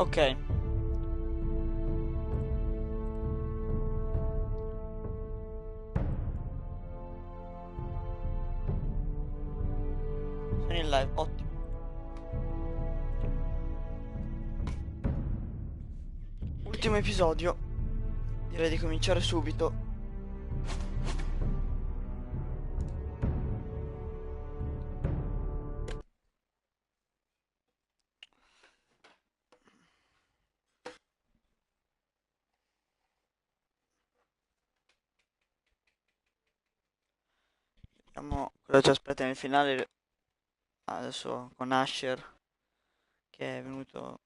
Ok. Sono in live, ottimo. Ultimo episodio. Direi di cominciare subito. Vediamo cosa ci aspetta nel finale. Adesso con Asher che è venuto.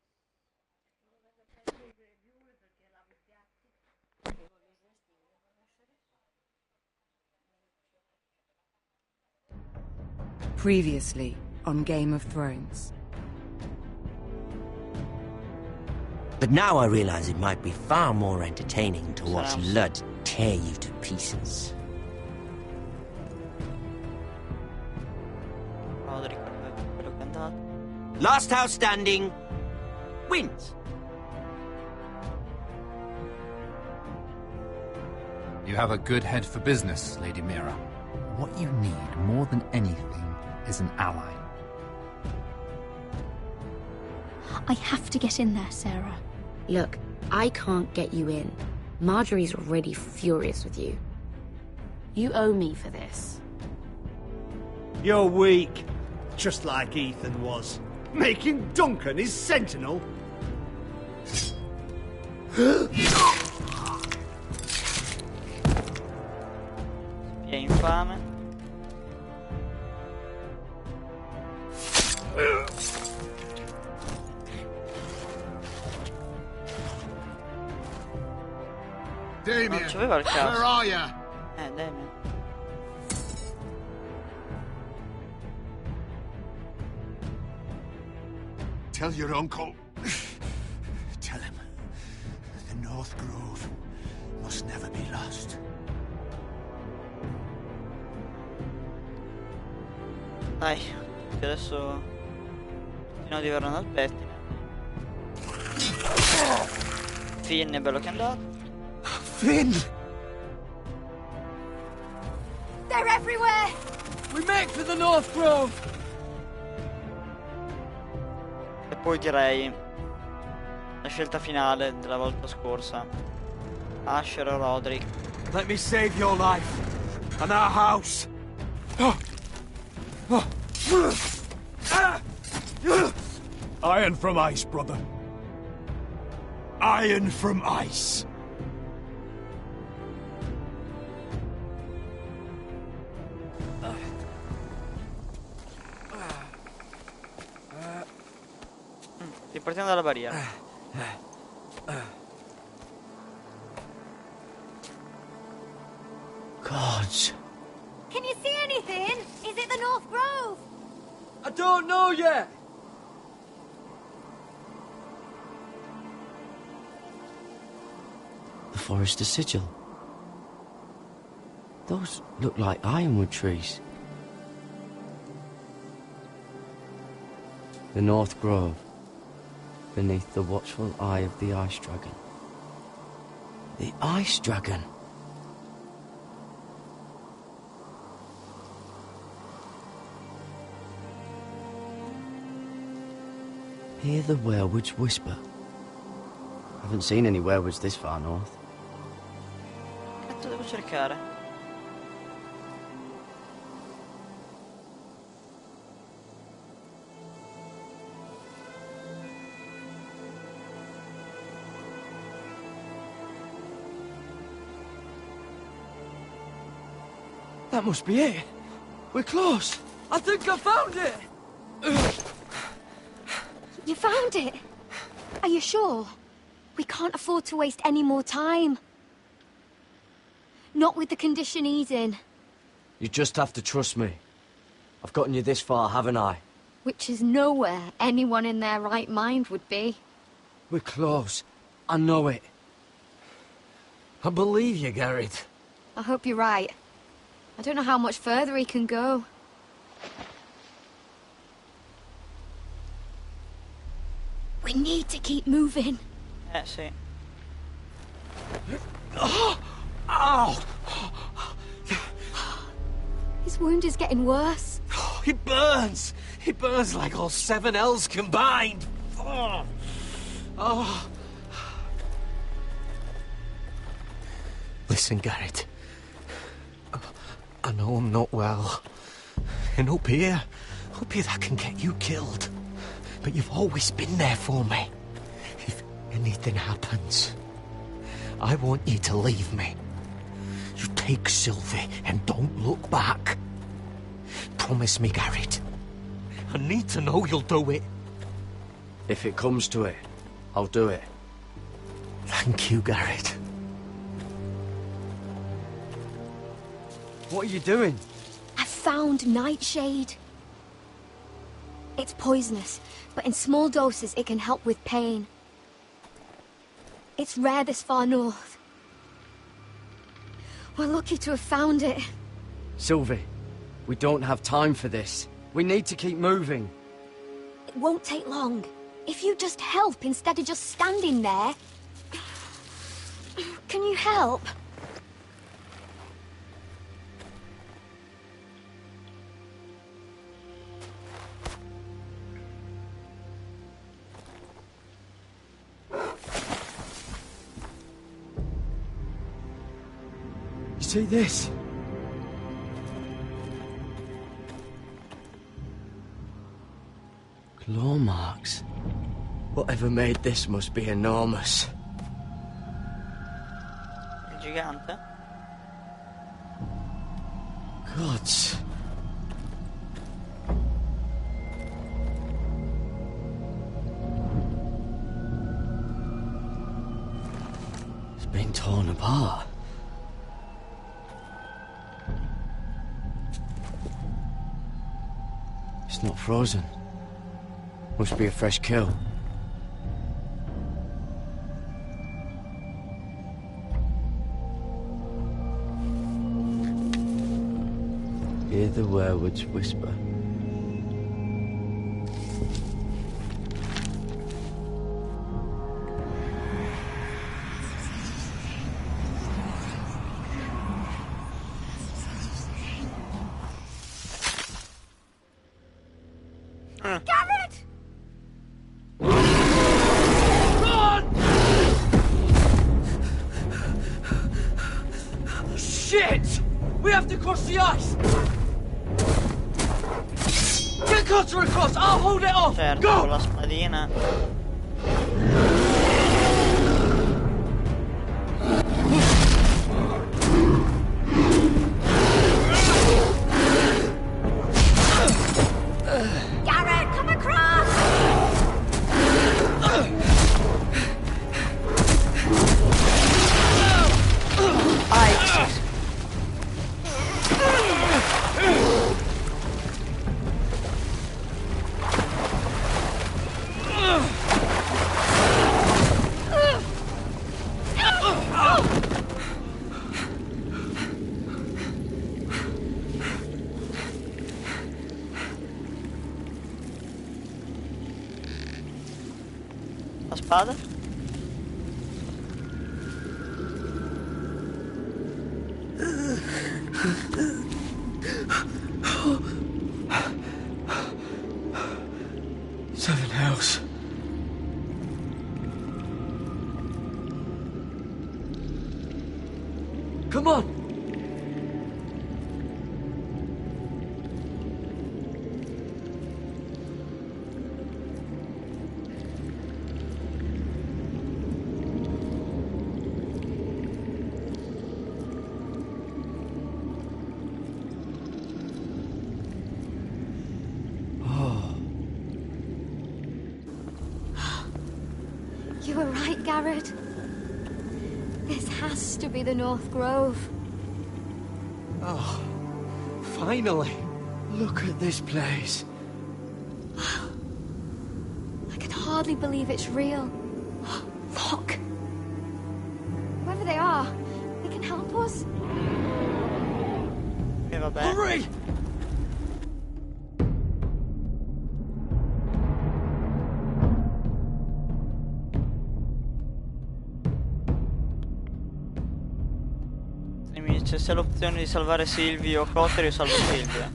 Previously on Game of Thrones. But now I realize it might be far more entertaining to watch Sounds- Lud tear you to pieces. Roderick, quello che è andato. Last house standing wins. You have a good head for business, Lady Mira. What you need more than anything is an ally. I have to get in there, Sarah. Look, I can't get you in. Marjorie's already furious with you. You owe me for this. You're weak, just like Ethan was. Making Duncan his sentinel? È infame. Non c'aveva il caso. where are you? Damien. Tell your uncle. Tell him. The North Grove must never be lost. Dai, che adesso fino di verranno al pettine. Finn è bello che è andato. Finn! They're everywhere! We make for the North Grove! E poi direi la scelta finale della volta scorsa. Asher o Roderick. Let me save your life and our house. Iron from ice, brother. Iron from ice. Ripartiamo dalla barriera. Gods. Can you see anything? Is it the North Grove? I don't know yet. The Forester Sigil. Those look like ironwood trees. The North Grove, beneath the watchful eye of the Ice Dragon. The Ice Dragon? Hear the werewolves whisper. Haven't seen any werewolves this far north. Cazzo devo cercare? That must be it. We're close. I think I found it. You found it? Are you sure? We can't afford to waste any more time. Not with the condition he's in. You just have to trust me. I've gotten you this far, haven't I? Which is nowhere anyone in their right mind would be. We're close. I know it. I believe you, Garrett. I hope you're right. I don't know how much further he can go. We We need to keep moving. Sì. Ow! His wound is getting worse. He burns! He burns like all 7 L's combined! Oh. Oh. Listen, Garrett. I know I'm not well. And up here that can get you killed. But you've always been there for me. If anything happens, I want you to leave me. You take Sylvie and don't look back. Promise me, Garrett. I need to know you'll do it. If it comes to it, I'll do it. Thank you, Garrett. What are you doing? I found Nightshade. It's poisonous, but in small doses it can help with pain. It's rare this far north. We're lucky to have found it. Sylvie, we don't have time for this. We need to keep moving. It won't take long. If you just help instead of just standing there. Can you help? You see this? Claw marks. Whatever made this must be enormous. Il gigante? Gods. It's been torn apart. It's not frozen. Must be a fresh kill. Hear the werewolves whisper. Garrett! Shit! We have to cross the ice! Get Cutter across! I'll hold it off! Certo, Go! con la spadina. Garrett, come across! Ai! La spada? Seven hells. Come on! You were right, Garrett. This has to be the North Grove. Oh, finally. Look at this place. I can hardly believe it's real. Look! Whoever they are, they can help us. E vabbè. Hurry! c'è sia l'opzione di salvare Sylvie o Cotter, io salvo Sylvie.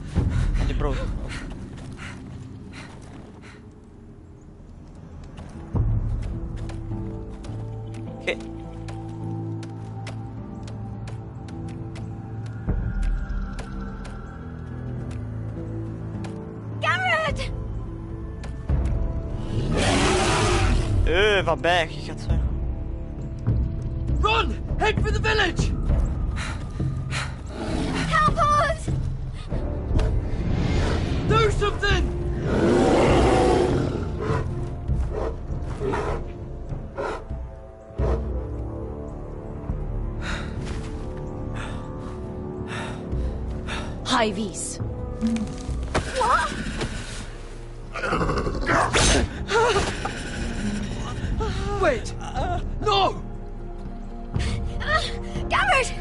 Di brutto. Che... Garrett! Vabbè, che cazzo è? Run! Head for the village! Help us! Do something! High vis. Wait! No! Garrett!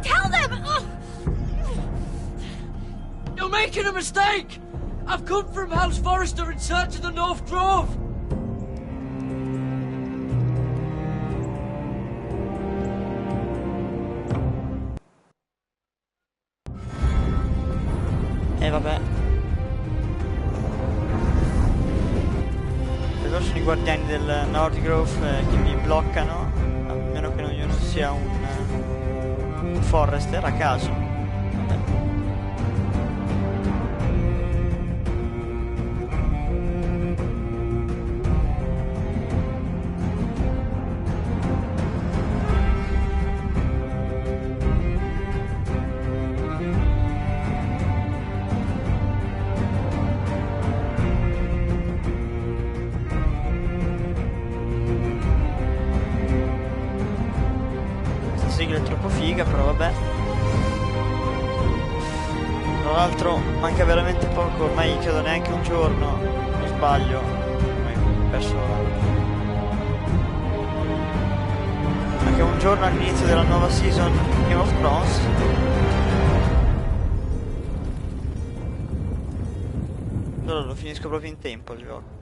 Tell them! You're making a mistake! I've come from House Forrester in search of the North Grove! Vabbè. Loro sono i guardiani del North Grove che mi bloccano, a meno che non sia un Forrester a caso. Vabbè. Sigla è troppo figa, però vabbè. Tra l'altro manca veramente poco, ormai credo neanche un giorno, non sbaglio, ormai ho perso anche un giorno all'inizio della nuova season Game of Thrones. Allora lo finisco proprio in tempo il gioco.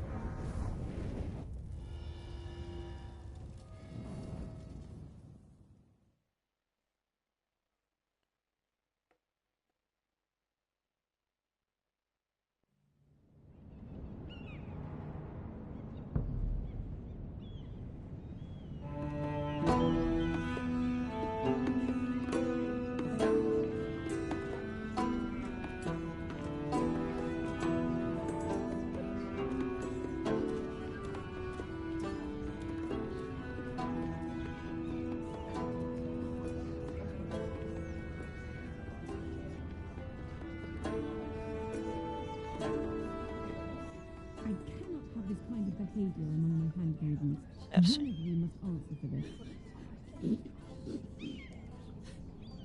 behavior among my handmaidens. Yes. One of you must answer for this.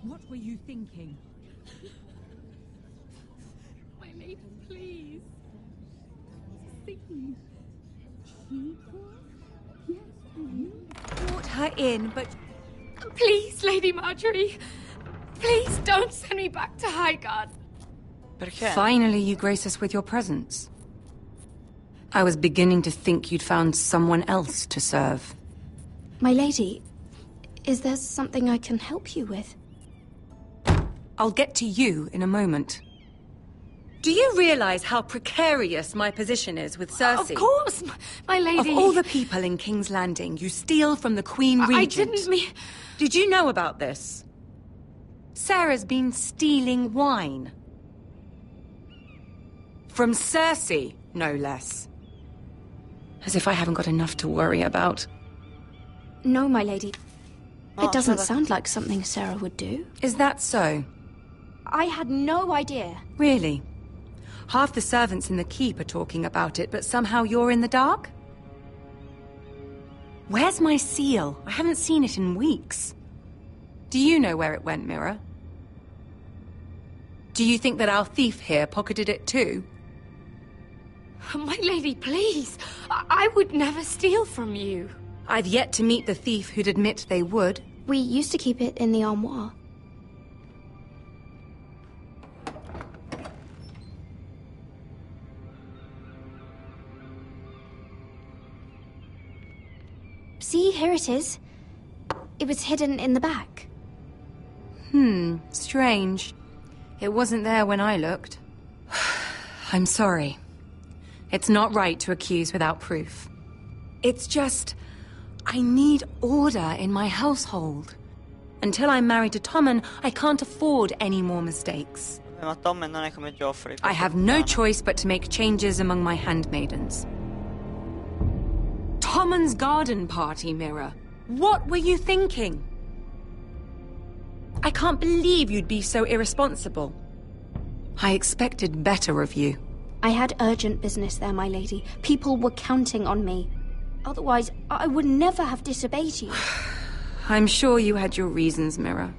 What were you thinking? My lady, please. See. She was? Yes, you Brought her in, but Please, Lady Marjorie. Please don't send me back to Highgarden. Perché? finally you grace us with your presence. I was beginning to think you'd found someone else to serve. My lady, is there something I can help you with? I'll get to you in a moment. Do you realize how precarious my position is with Cersei? Of course, my lady. Of all the people in King's Landing, you steal from the Queen Regent. I didn't mean... Did you know about this? Sarah's been stealing wine. From Cersei, no less. As if I haven't got enough to worry about. No, my lady. Oh, It doesn't Sarah. sound like something Sarah would do. Is that so? I had no idea. Really? Half the servants in the keep are talking about it, but somehow you're in the dark? Where's my seal? I haven't seen it in weeks. Do you know where it went, Mira? Do you think that our thief here pocketed it too? My lady, please. I would never steal from you. I've yet to meet the thief who'd admit they would. We used to keep it in the armoire. See, here it is. It was hidden in the back. Strange. It wasn't there when I looked. I'm sorry. It's not right to accuse without proof. It's just... I need order in my household. Until I'm married to Tommen, I can't afford any more mistakes. Ma Tommen non è come Joffrey. I have no choice but to make changes among my handmaidens. Tommen's garden party, Mira. What were you thinking? I can't believe you'd be so irresponsible. I expected better of you. I had urgent business there, my lady. People were counting on me. Otherwise, I would never have disobeyed you. I'm sure you had your reasons, Mira.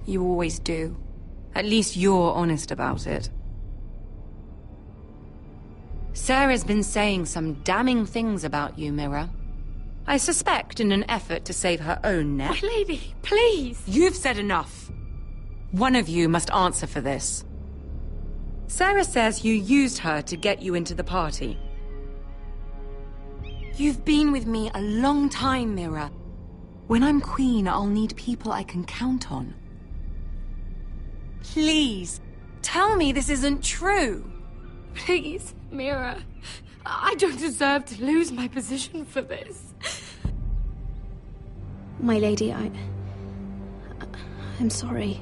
You always do. At least you're honest about it. Sarah's been saying some damning things about you, Mira. I suspect in an effort to save her own neck. My lady, please! You've said enough. One of you must answer for this. Sarah says you used her to get you into the party. You've been with me a long time, Mira. When I'm queen, I'll need people I can count on. Please, tell me this isn't true. Please, Mira. I don't deserve to lose my position for this. My lady, I'm sorry.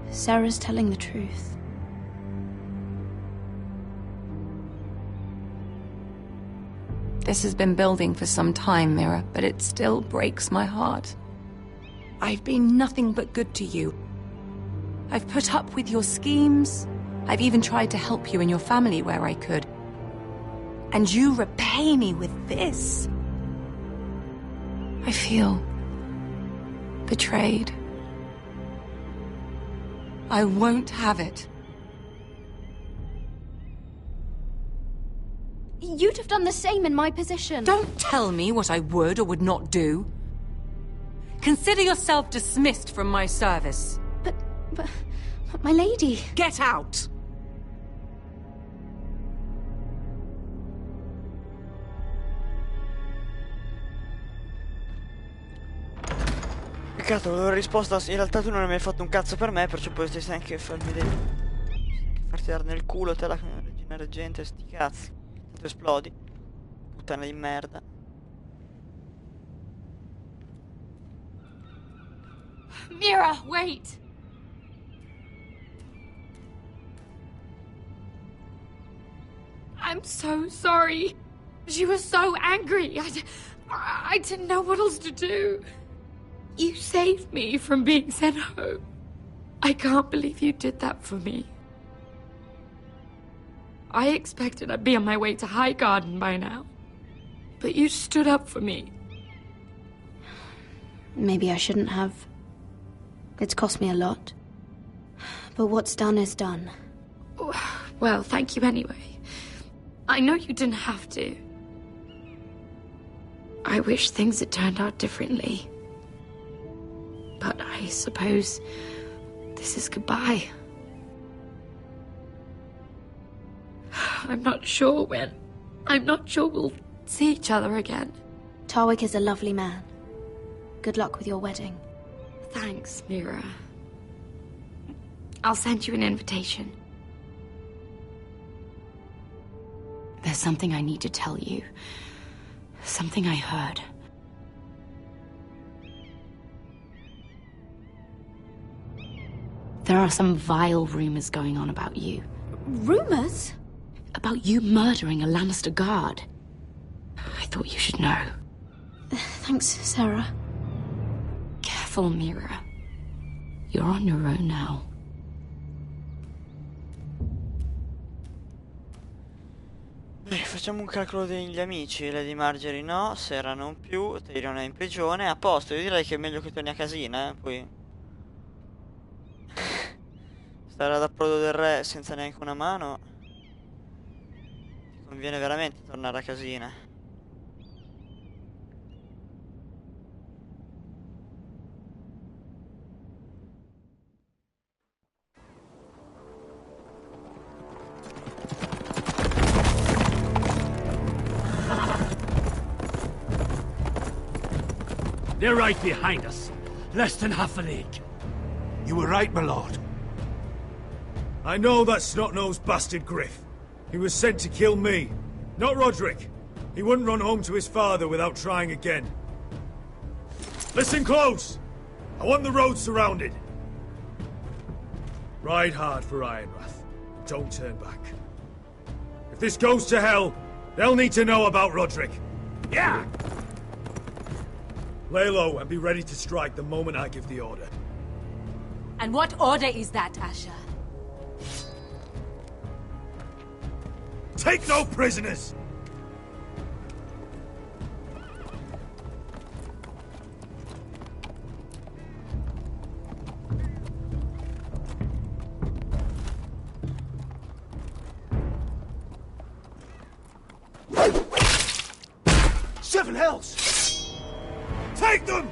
Sarah's telling the truth. This has been building for some time, Mira, but it still breaks my heart. I've been nothing but good to you. I've put up with your schemes. I've even tried to help you and your family where I could. And you repay me with this. I feel betrayed. I won't have it. You'd have done the same in my position. Don't tell me what I would or would not do. Consider yourself dismissed from my service. But my lady... Get out! Peccato, avevo risposto, in realtà tu non hai mai fatto un cazzo per me, perciò potresti anche farti dare nel culo te la regina reggente, sti cazzi. Tanto esplodi. Puttana di merda. Mira, wait! I'm so sorry. She was so angry. I didn't know what else to do. You saved me from being sent home. I can't believe you did that for me. I expected I'd be on my way to High Garden by now. But you stood up for me. Maybe I shouldn't have. It's cost me a lot. But what's done is done. Well, thank you anyway. I know you didn't have to. I wish things had turned out differently. But I suppose this is goodbye. I'm not sure when. I'm not sure we'll see each other again. Tarwick is a lovely man. Good luck with your wedding. Thanks, Mira. I'll send you an invitation. There's something I need to tell you. Something I heard. There are some vile rumors going on about you. Rumors? About you murdering a Lannister guard. I thought you should know. Thanks, Sarah. Careful, Mira. You're on your own now. Beh, facciamo un calcolo degli amici. Lady Marjorie no, Sarah non più, Tyrion è in prigione. A posto, io direi che è meglio che torni a casina, poi... Stare ad approdo del re senza neanche una mano. Ti conviene veramente tornare a casina. They're right behind us. Less than half a league. You were right, my lord. I know that snot-nosed bastard Griff. He was sent to kill me, not Roderick. He wouldn't run home to his father without trying again. Listen close! I want the road surrounded. Ride hard for Ironrath. Don't turn back. If this goes to hell, they'll need to know about Roderick. Yeah! Lay low and be ready to strike the moment I give the order. And what order is that, Asher? Take no prisoners! Seven hells! Take them!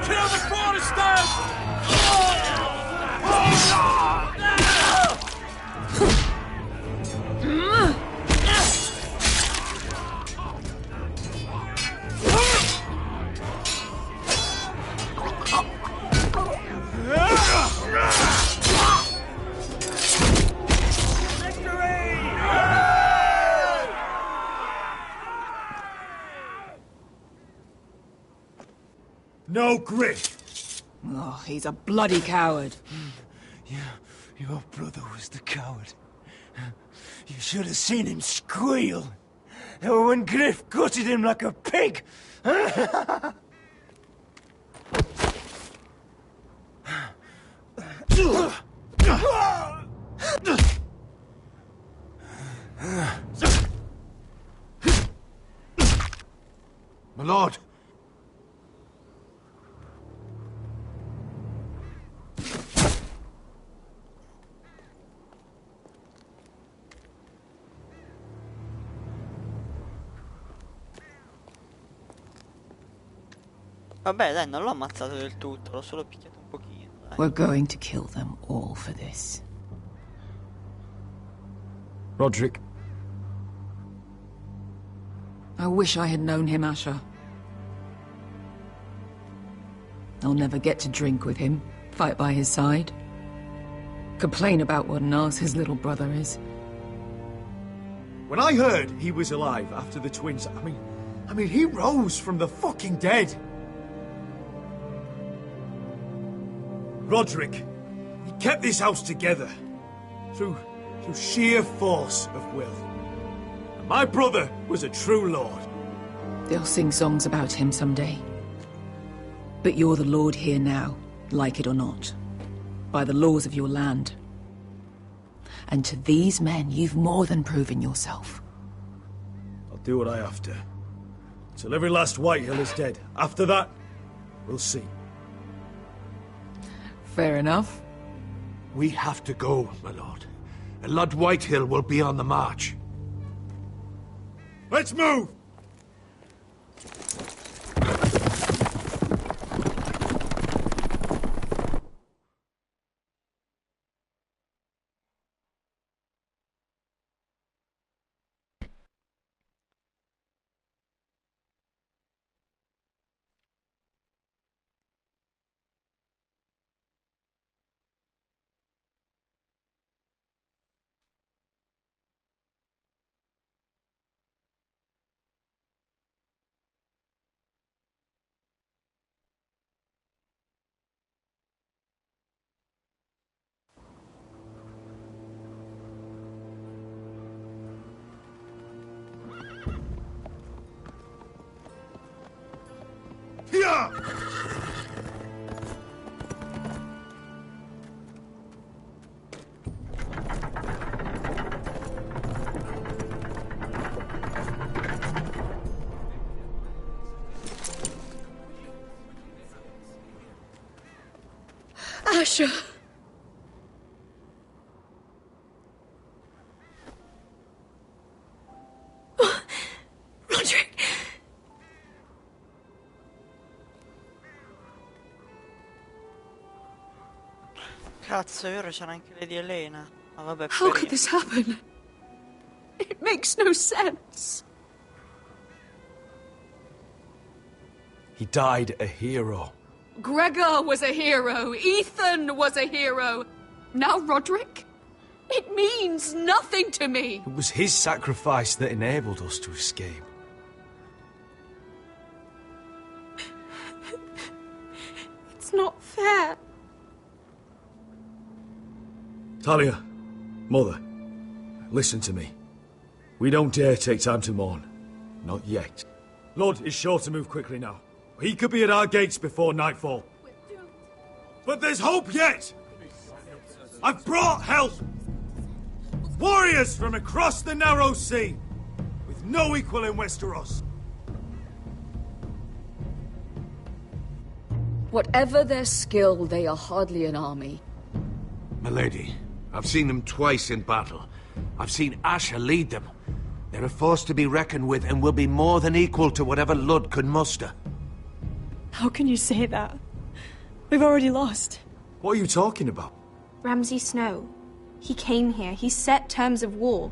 Kill the foresters! No Griff! Oh, he's a bloody coward. Your brother was the coward. You should have seen him squeal. When Griff gutted him like a pig. My lord. Vabbè, dai, non l'ho ammazzato del tutto, l'ho solo picchiato un pochino, dai. We're going to kill them all for this. Roderick. I wish I had known him, Asher. I'll never get to drink with him, fight by his side, complain about what an arse his little brother is. When I heard he was alive after the twins, I mean, he rose from the fucking dead. Roderick, he kept this house together through sheer force of will. And my brother was a true lord. They'll sing songs about him someday. But you're the lord here now, like it or not, by the laws of your land. And to these men, you've more than proven yourself. I'll do what I have to. Till every last Whitehill is dead. After that, we'll see. Fair enough. We have to go, my lord. And Lord Whitehill will be on the march. Let's move! Here! Asher. Roderick. Cazzo, è vero, c'era anche Lady Elena. Ma vabbè, How poverina. could this happen? It makes no sense. He died a hero. Gregor was a hero. Ethan was a hero. Now Roderick? It means nothing to me. It was his sacrifice that enabled us to escape. It's not fair. Talia, Mother, listen to me. We don't dare take time to mourn. Not yet. Lord is sure to move quickly now. He could be at our gates before nightfall. But there's hope yet! I've brought help! Warriors from across the narrow sea, with no equal in Westeros. Whatever their skill, they are hardly an army. Milady, I've seen them twice in battle. I've seen Asher lead them. They're a force to be reckoned with and will be more than equal to whatever Lud could muster. How can you say that? We've already lost. What are you talking about? Ramsay Snow. He came here. He set terms of war.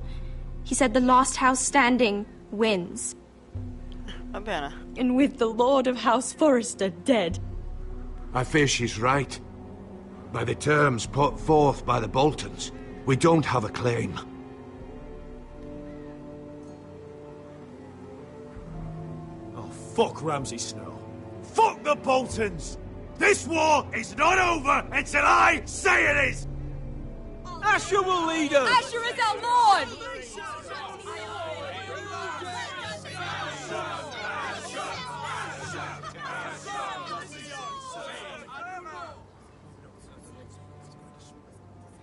He said the last house standing wins. Va bene. And with the Lord of House Forrester dead. I fear she's right. By the terms put forth by the Boltons, we don't have a claim. Oh, fuck Ramsay Snow. Fuck the Boltons! This war is not over until I say it is! Asher will lead us! Asher is our Lord!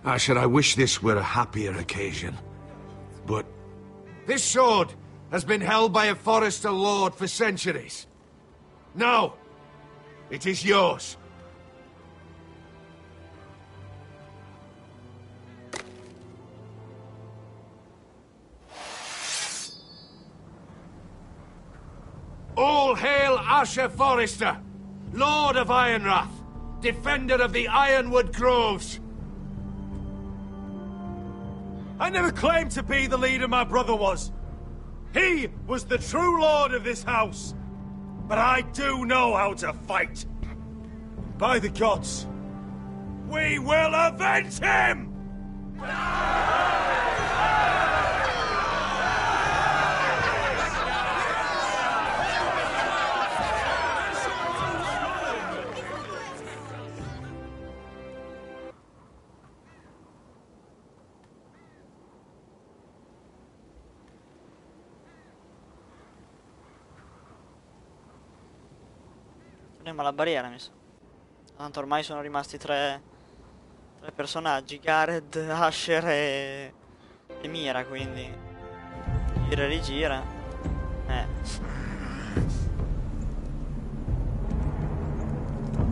Asher, I wish this were a happier occasion. But this sword has been held by a Forrester lord for centuries. Now, it is yours. All hail Asher Forrester, Lord of Ironrath, defender of the Ironwood Groves. I never claimed to be the leader my brother was. He was the true lord of this house. But I do know how to fight. By the gods, we will avenge him! Andiamo alla barriera, mi sa. Tanto ormai sono rimasti tre personaggi, Gareth, Asher e Mira, quindi gira e rigira.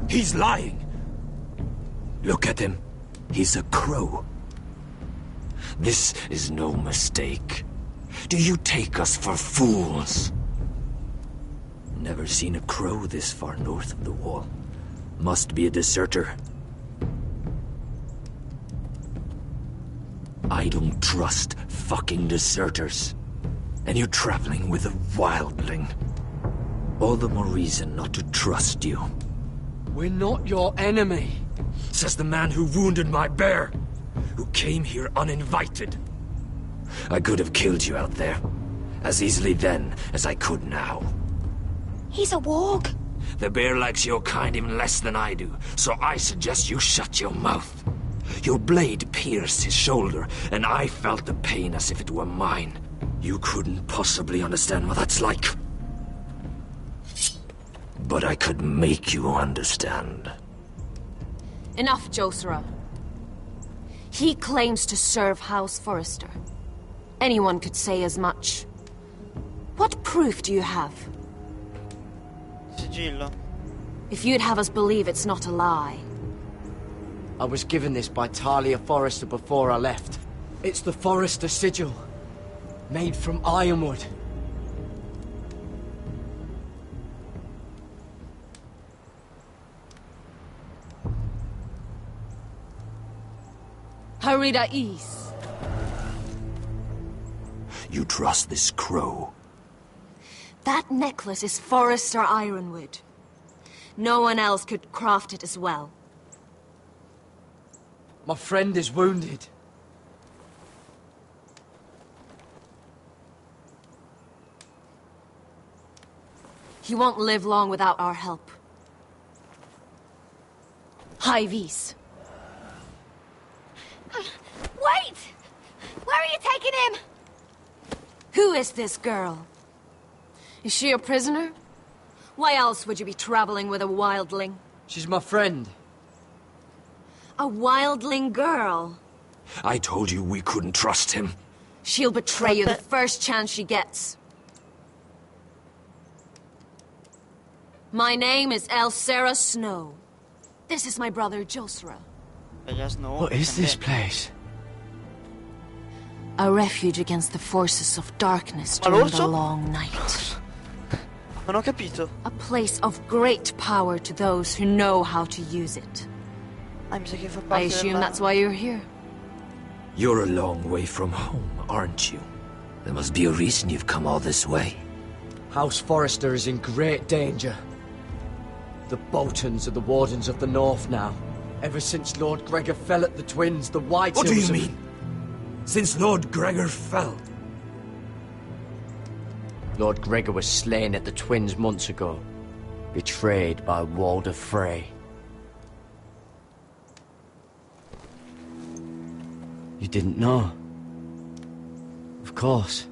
He's lying. Look at him. He's a crow. This is no mistake. Do you take us for fools? Never seen a crow this far north of the wall. Must be a deserter. I don't trust fucking deserters. And you're traveling with a wildling. All the more reason not to trust you. We're not your enemy. Says the man who wounded my bear. Who came here uninvited. I could have killed you out there. As easily then as I could now. He's a warg. The bear likes your kind even less than I do, so I suggest you shut your mouth. Your blade pierced his shoulder, and I felt the pain as if it were mine. You couldn't possibly understand what that's like. But I could make you understand. Enough, Josera. He claims to serve House Forrester. Anyone could say as much. What proof do you have? Sigillo. If you'd have us believe it's not a lie. I was given this by Talia Forrester before I left. It's the Forrester sigil, made from ironwood. Harida East. You trust this crow? That necklace is Forrester Ironwood. No one else could craft it as well. My friend is wounded. He won't live long without our help. High vis. Wait! Where are you taking him? Who is this girl? Is she a prisoner? Why else would you be traveling with a wildling? She's my friend. A wildling girl? I told you we couldn't trust him. She'll betray you the first chance she gets. My name is Elsera Snow. This is my brother Josra. What is this place? A refuge against the forces of darkness during the long night. Non ho capito. A place of great power to those who know how to use it. Mi sa che fa I parte assume della... that's why you're here. You're a long way from home, aren't you? There must be a reason you've come all this way. House Forrester is in great danger. The Boltons are the Wardens of the North now. Ever since Lord Gregor fell at the Twins, the White What do Hills you have- mean? Since Lord Gregor fell? Lord Gregor was slain at the Twins months ago. Betrayed by Walder Frey. You didn't know? Of course.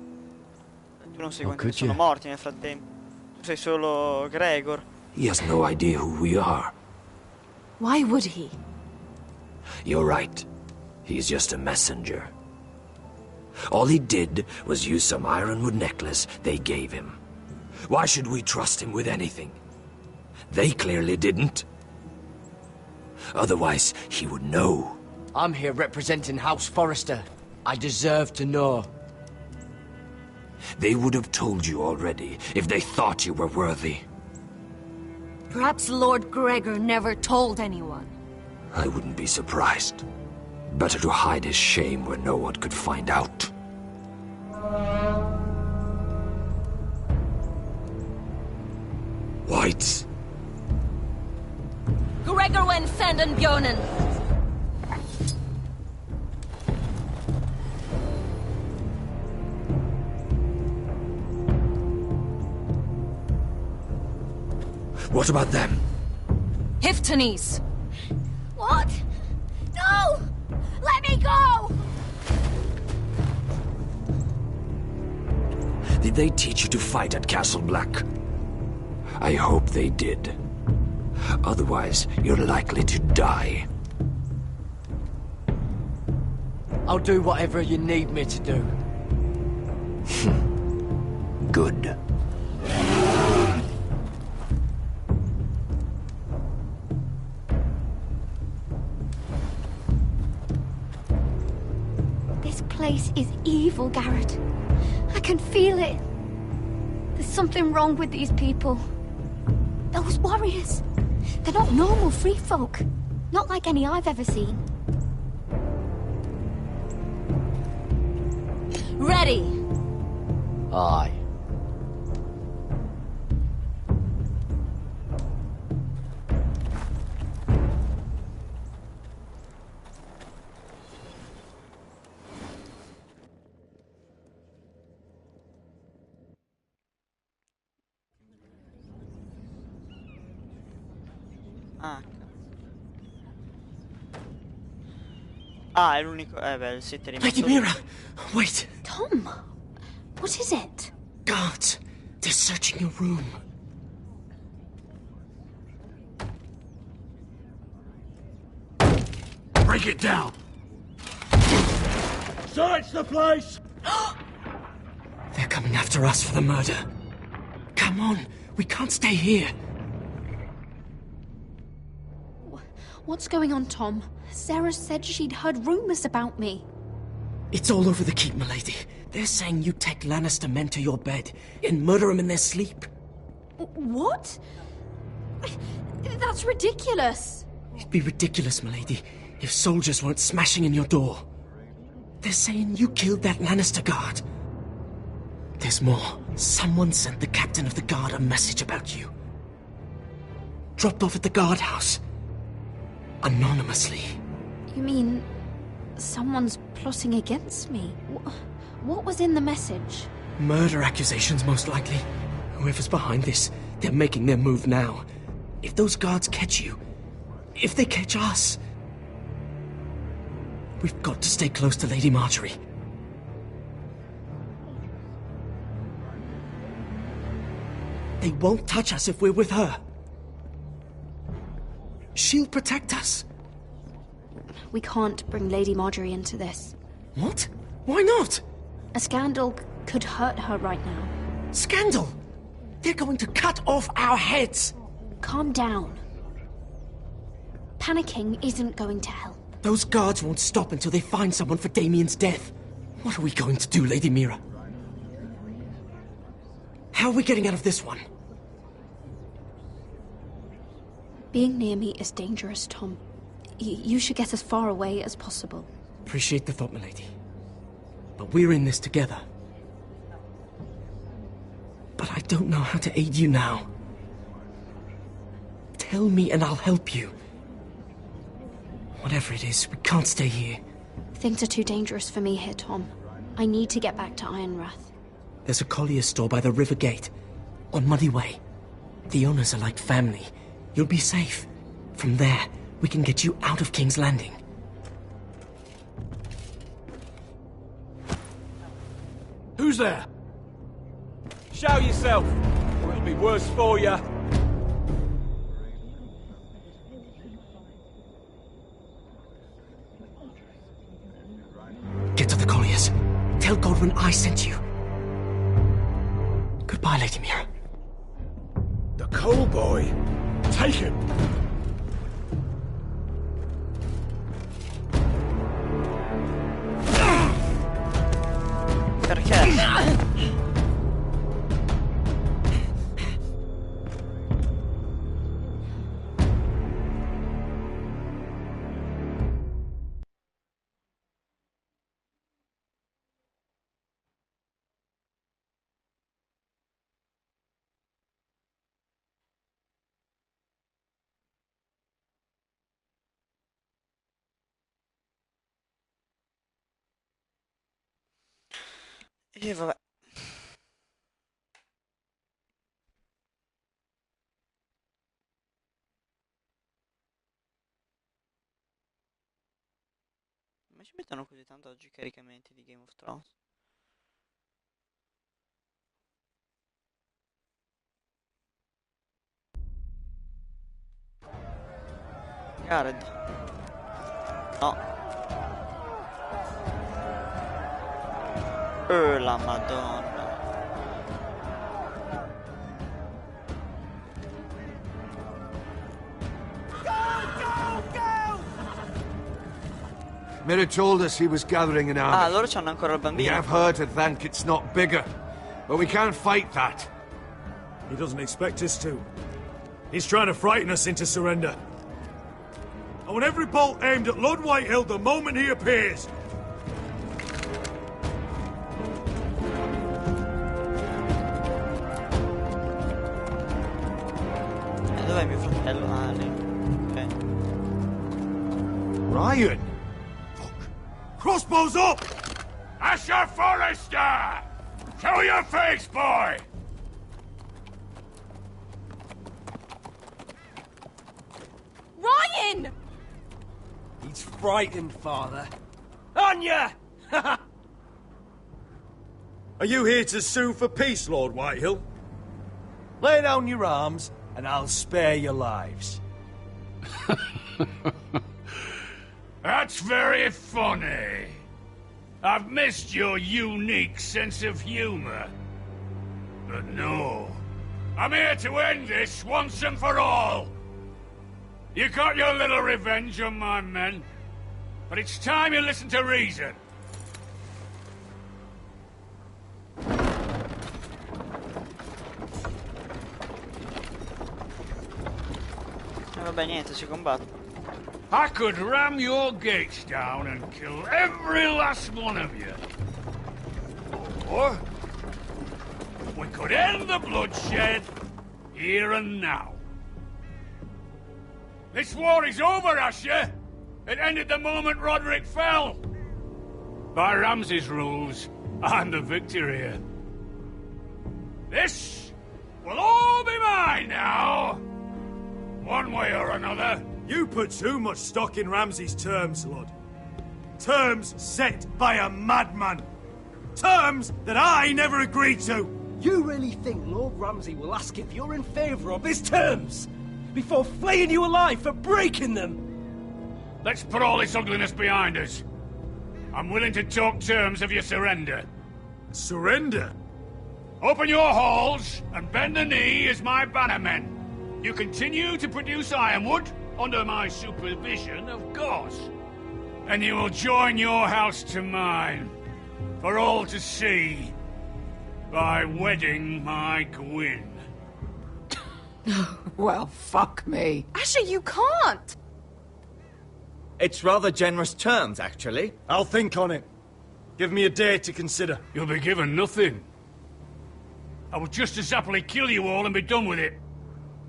Tu non sai How quanti could sono you? morti nel frattempo. Tu sei solo Gregor. He has no idea who we are. Why would he? You're right. He's just a messenger. All he did was use some ironwood necklace they gave him. Why should we trust him with anything? They clearly didn't. Otherwise, he would know. I'm here representing House Forrester. I deserve to know. They would have told you already if they thought you were worthy. Perhaps Lord Gregor never told anyone. I wouldn't be surprised. Better to hide his shame where no one could find out. Whites. Gregor wen senden bjonen. What about them? Hiftanes. What? No! Let me go! Did they teach you to fight at Castle Black? I hope they did. Otherwise, you're likely to die. I'll do whatever you need me to do. Good. This place is evil, Garrett. I can feel it. There's something wrong with these people. Those warriors. They're not normal free folk. Not like any I've ever seen. Ready. Aye. Ah. Ah, è l'unico... beh, siete rimasti... Lady Mira! Wait! Tom! What is it? Guards! They're searching your room. Break it down! Search the place! They're coming after us for the murder. Come on, we can't stay here. What's going on, Tom? Sarah said she'd heard rumors about me. It's all over the keep, milady. They're saying you take Lannister men to your bed and murder them in their sleep. What? That's ridiculous. It'd be ridiculous, milady, if soldiers weren't smashing in your door. They're saying you killed that Lannister guard. There's more. Someone sent the captain of the guard a message about you. dropped off at the guardhouse. Anonymously. You mean someone's plotting against me? What was in the message? Murder accusations, most likely. Whoever's behind this, they're making their move now. If those guards catch you, if they catch us, we've got to stay close to Lady Marjorie. They won't touch us if we're with her. She'll protect us. We can't bring Lady Marjorie into this. What? Why not? A scandal could hurt her right now. Scandal? They're going to cut off our heads. Calm down. Panicking isn't going to help. Those guards won't stop until they find someone for Damien's death. What are we going to do, Lady Mira? How are we getting out of this one? Being near me is dangerous, Tom. You should get as far away as possible. Appreciate the thought, milady. But we're in this together. But I don't know how to aid you now. Tell me and I'll help you. Whatever it is, we can't stay here. Things are too dangerous for me here, Tom. I need to get back to Ironrath. There's a collier's store by the river gate, on Muddy Way. The owners are like family. You'll be safe. From there, we can get you out of King's Landing. Who's there? Show yourself, or it'll be worse for you. Get to the colliers. Tell Godwin I sent you. Goodbye, Lady Mira. The coal boy. Take him. Perché? E vabbè. Ma ci mettono così tanto oggi i caricamenti di Game of Thrones? Jared. No. La Madonna. Mira told us he was gathering an army. Ah, loro c'hanno ancora il We bambino. have her to thank it's not bigger. But we can't fight that. He doesn't expect us to. He's trying to frighten us into surrender. I want every bolt aimed at Lord Whitehill the moment he appears. Dov'è mio fratello? Ah, lì. Ok. Ryan! Crossbows up! Asher Forrester! Show your face, boy! Ryan! He's frightened, Father. Anya! Are you here to sue for peace, Lord Whitehill? Lay down your arms, and I'll spare your lives. That's very funny. I've missed your unique sense of humor. But no. I'm here to end this once and for all. You got your little revenge on my men, but it's time you listen to reason. Vabbè, niente, si combatte. I could ram your gates down and kill every last one of you. Or we could end the bloodshed here and now. This war is over, Asher! It ended the moment Roderick fell! By Ramsay's rules, I'm the victor here. This will all be mine now! One way or another. You put too much stock in Ramsay's terms, Lord. Terms set by a madman. Terms that I never agreed to. You really think Lord Ramsay will ask if you're in favour of his terms before flaying you alive for breaking them? Let's put all this ugliness behind us. I'm willing to talk terms of your surrender. Surrender? Open your halls and bend the knee as my bannermen. You continue to produce ironwood under my supervision, of course. And you will join your house to mine, for all to see, by wedding my Gwyn. Well, fuck me. Asher, you can't! It's rather generous terms, actually. I'll think on it. Give me a day to consider. You'll be given nothing. I would just as happily kill you all and be done with it.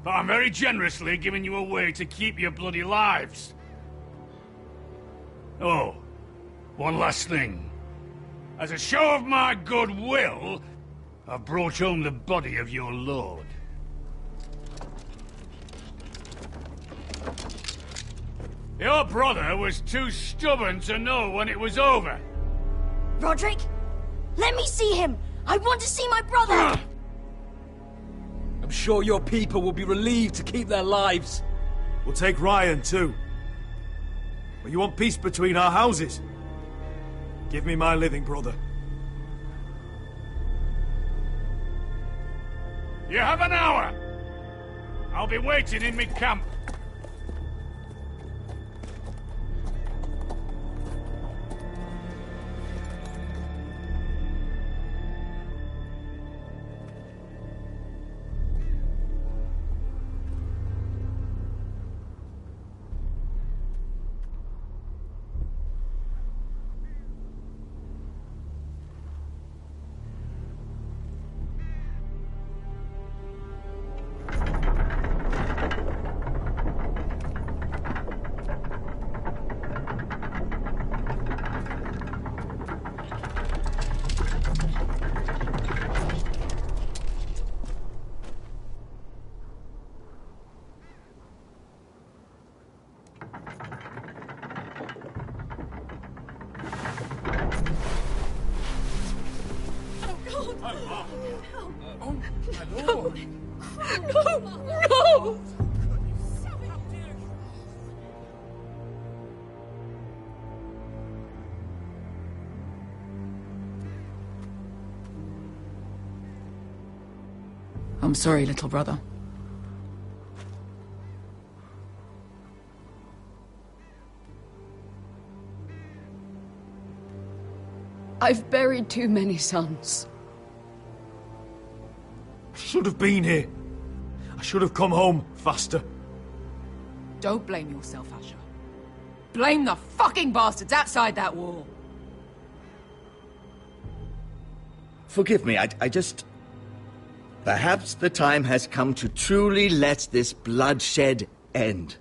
But I'm very generously giving you a way to keep your bloody lives. Oh, one last thing. As a show of my goodwill, I've brought home the body of your lord. Your brother was too stubborn to know when it was over. Roderick, let me see him. I want to see my brother. I'm sure your people will be relieved to keep their lives. We'll take Ryan, too. But you want peace between our houses? Give me my living brother. You have an hour. I'll be waiting in my camp. No! I'm sorry, little brother. I've buried too many sons. I should have been here. I should have come home faster. Don't blame yourself, Asher. Blame the fucking bastards outside that wall. Forgive me, I just... Perhaps the time has come to truly let this bloodshed end.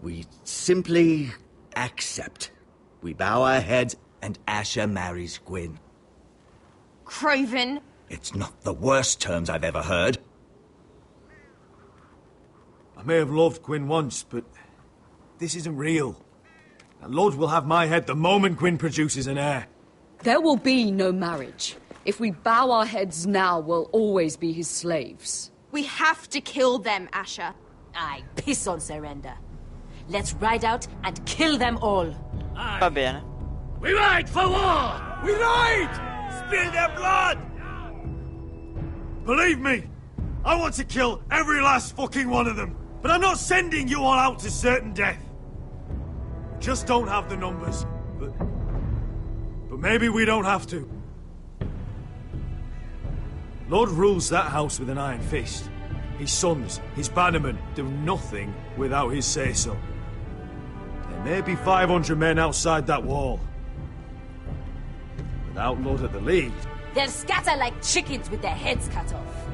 We simply accept. We bow our heads and Asher marries Gwyn. Craven! It's not the worst terms I've ever heard. I may have loved Gwyn once, but this isn't real. And Lord will have my head the moment Gwyn produces an heir. There will be no marriage. If we bow our heads now, we'll always be his slaves. We have to kill them, Asher. I piss on surrender. Let's ride out and kill them all. Va bene. We ride for war! We ride! Spill their blood! Believe me, I want to kill every last fucking one of them. But I'm not sending you all out to certain death. Just don't have the numbers. But maybe we don't have to. Lord rules that house with an iron fist. His sons, his bannermen, do nothing without his say-so. There may be 500 men outside that wall. Without Lord at the lead... They'll scatter like chickens with their heads cut off.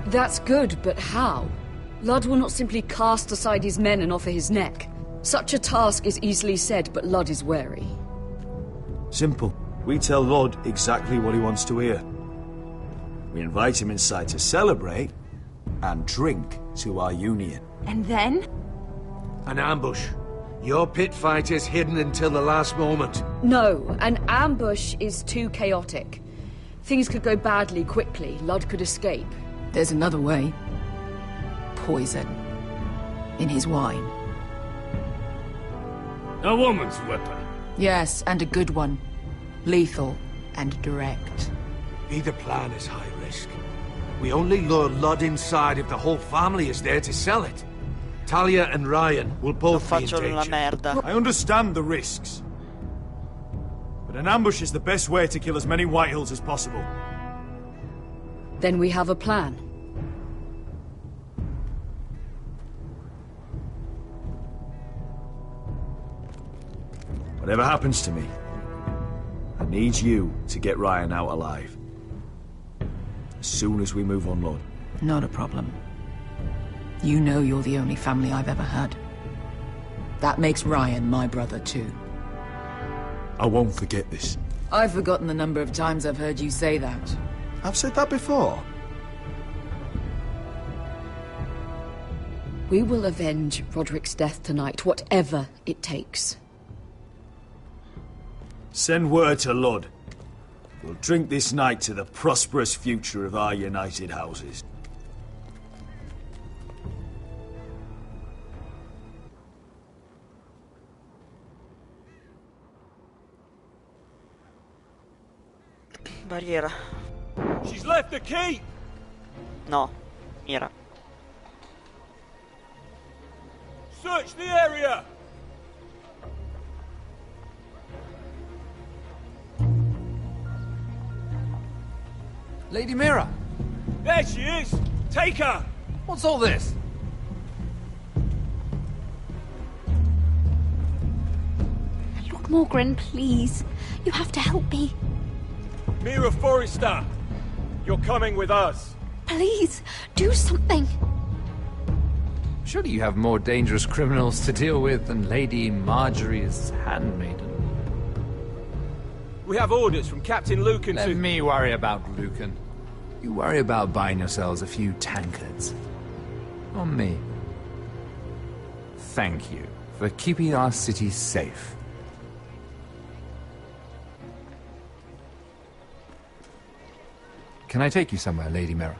That's good, but how? Ludd will not simply cast aside his men and offer his neck. Such a task is easily said, but Ludd is wary. Simple. We tell Ludd exactly what he wants to hear. We invite him inside to celebrate and drink to our union. And then? An ambush. Your pit fighters hidden until the last moment. No, an ambush is too chaotic. Things could go badly quickly. Ludd could escape. There's another way. Poison. In his wine. A woman's weapon. Yes, and a good one. Lethal and direct. Either plan is high risk. We only lure Ludd inside if the whole family is there to sell it. Talia and Ryan will both be in danger. I understand the risks. But an ambush is the best way to kill as many Whitehills as possible. Then we have a plan. Whatever happens to me, I need you to get Ryan out alive. As soon as we move on, Lord. Not a problem. You know you're the only family I've ever had. That makes Ryan my brother too. I won't forget this. I've forgotten the number of times I've heard you say that. I've said that before. We will avenge Roderick's death tonight, whatever it takes. Send word to Ludd. We'll drink this night to the prosperous future of our united houses. Barriera. She's left the key! No, mira. Search the area! Lady Mira! There she is! Take her! What's all this? Lord Morgren, please. You have to help me. Mira Forrester! You're coming with us! Please, do something. Surely you have more dangerous criminals to deal with than Lady Marjorie's handmaiden. We have orders from Captain Lucan Let me worry about Lucan. You worry about buying yourselves a few tankards. On me. Thank you for keeping our city safe. Can I take you somewhere, Lady Mira?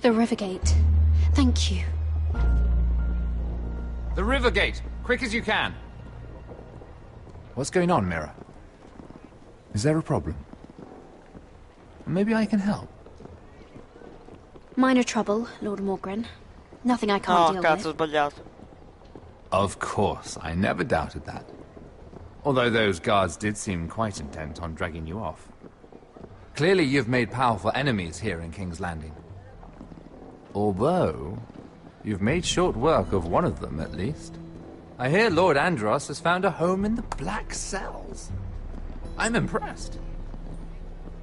The Rivergate. Thank you. The Rivergate! Quick as you can! What's going on, Mira? Is there a problem? Maybe I can help. Minor trouble, Lord Morgren. Nothing I can't deal cazzo, with. sbagliato. Of course, I never doubted that. Although those guards did seem quite intent on dragging you off. Clearly you've made powerful enemies here in King's Landing. Although, you've made short work of one of them, at least. I hear Lord Andros has found a home in the Black Cells. I'm impressed.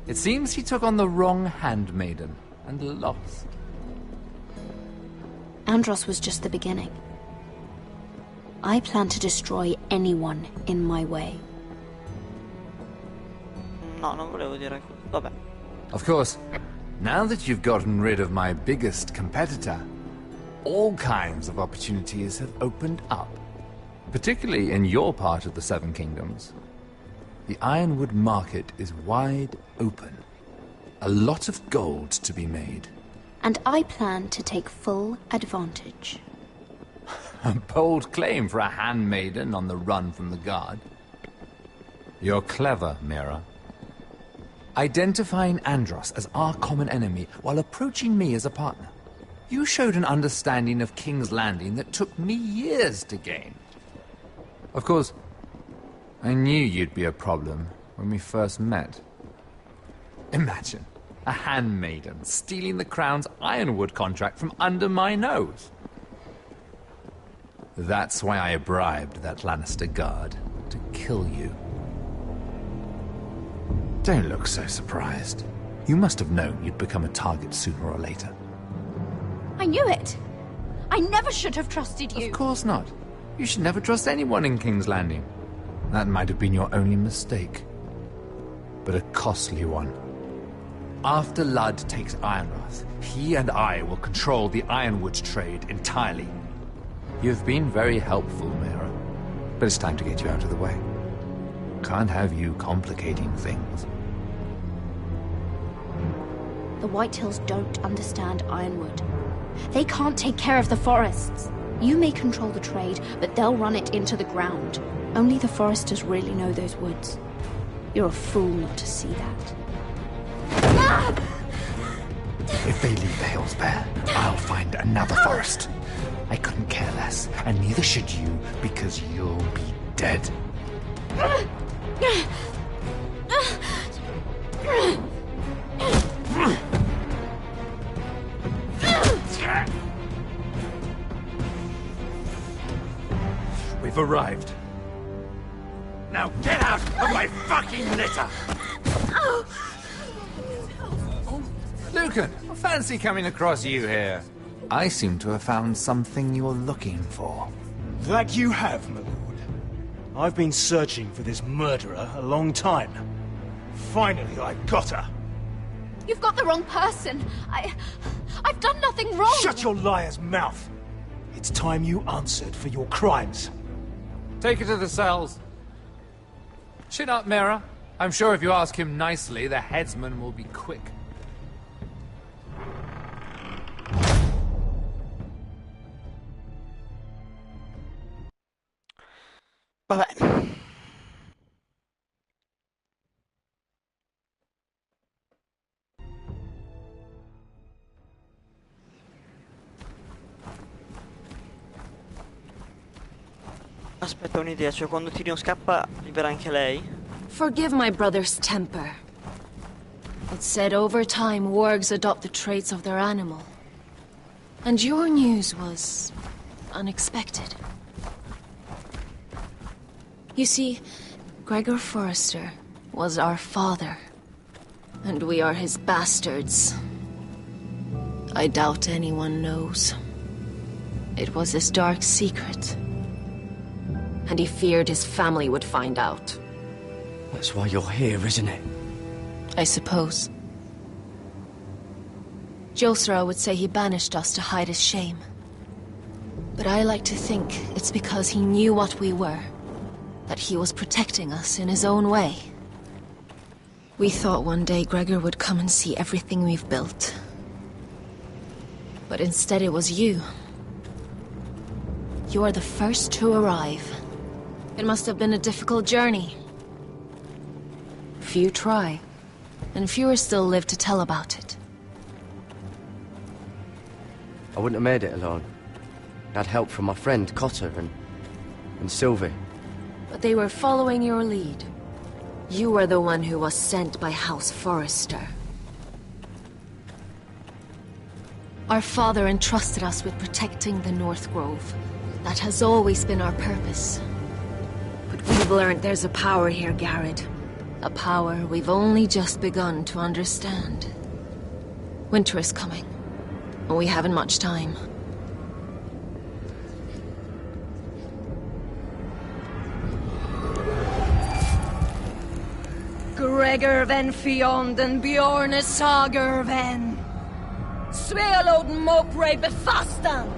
It seems he took on the wrong handmaiden and lost. Andros was just the beginning. I plan to destroy anyone in my way. No, non volevo dire così. Vabbè. Of course, now that you've gotten rid of my biggest competitor, all kinds of opportunities have opened up. Particularly in your part of the Seven Kingdoms. The Ironwood market is wide open. A lot of gold to be made. And I plan to take full advantage. A bold claim for a handmaiden on the run from the guard. You're clever, Mira. Identifying Andros as our common enemy while approaching me as a partner. You showed an understanding of King's Landing that took me years to gain. Of course, I knew you'd be a problem when we first met. Imagine a handmaiden stealing the Crown's Ironwood contract from under my nose. That's why I bribed that Lannister guard to kill you. Don't look so surprised. You must have known you'd become a target sooner or later. I knew it. I never should have trusted you. Of course not. You should never trust anyone in King's Landing. That might have been your only mistake. But a costly one. After Ludd takes Ironrath, he and I will control the ironwood trade entirely. You've been very helpful, Mira. But it's time to get you out of the way. Can't have you complicating things. The Whitehills don't understand Ironwood. They can't take care of the forests. You may control the trade, but they'll run it into the ground. Only the foresters really know those woods. You're a fool not to see that. If they leave the hills bare, I'll find another forest. I couldn't care less, and neither should you, because you'll be dead. We've arrived. Now get out of my fucking litter! Lucan, fancy coming across you here. I seem to have found something you're looking for. That you have, my lord. I've been searching for this murderer a long time. Finally, I got her. You've got the wrong person. I've done nothing wrong. Shut your liar's mouth. It's time you answered for your crimes. Take her to the cells. Chin up, Mira. I'm sure if you ask him nicely, the headsman will be quick. Vabbè. Aspetta un'idea, cioè quando Tyrion scappa libera anche lei? Forgive my brother's temper. It's said over time wargs adopt the traits of their animal. And your news was unexpected. You see, Gregor Forrester was our father, and we are his bastards. I doubt anyone knows. It was his dark secret, and he feared his family would find out. That's why you're here, isn't it? I suppose. Josra would say he banished us to hide his shame. But I like to think it's because he knew what we were, that he was protecting us in his own way. We thought one day Gregor would come and see everything we've built. But instead it was you. You are the first to arrive. It must have been a difficult journey. Few try, and fewer still live to tell about it. I wouldn't have made it alone. I had help from my friend Cotter and Sylvie. But they were following your lead. You were the one who was sent by House Forrester. Our father entrusted us with protecting the North Grove. That has always been our purpose. But we've learned there's a power here, Garrett. A power we've only just begun to understand. Winter is coming, and we haven't much time. Gregor ven Fionden Bjorne Sager ven Svealoden Mopre befastan.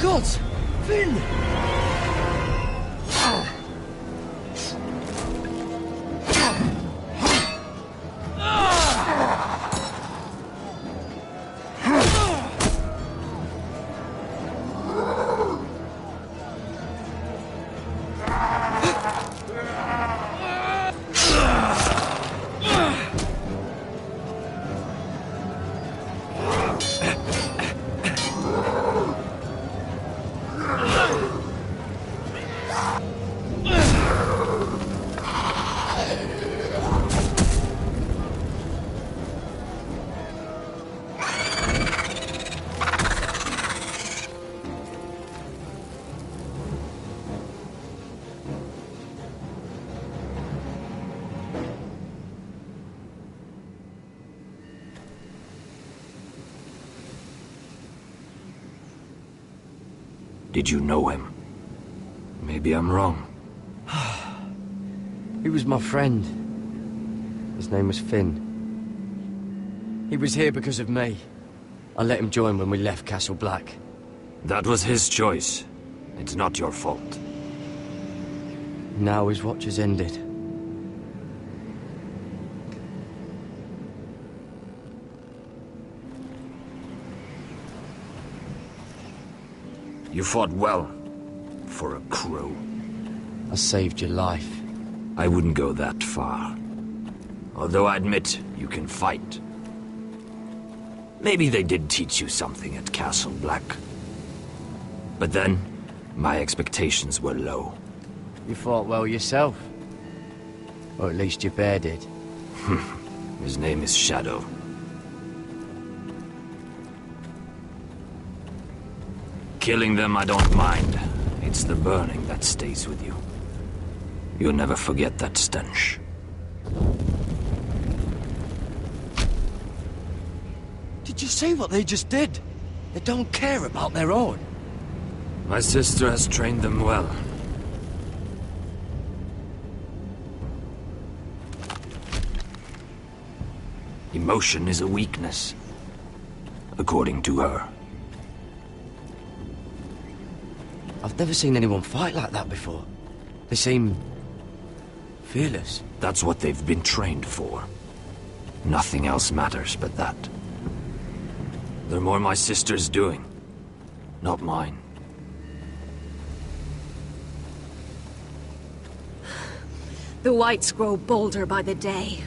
gods! Finn! Did you know him? Maybe I'm wrong. He was my friend. His name was Finn. He was here because of me. I let him join when we left Castle Black. That was his choice. It's not your fault. Now his watch has ended. You fought well. For a crow. I saved your life. I wouldn't go that far. Although I admit, you can fight. Maybe they did teach you something at Castle Black. But then, my expectations were low. You fought well yourself. Or at least your bear did. His name is Shadow. Killing them I don't mind. It's the burning that stays with you. You'll never forget that stench. Did you see what they just did? They don't care about their own. My sister has trained them well. Emotion is a weakness, according to her. I've never seen anyone fight like that before. They seem fearless. That's what they've been trained for. Nothing else matters but that. They're more my sister's doing, not mine. The whites grow bolder by the day.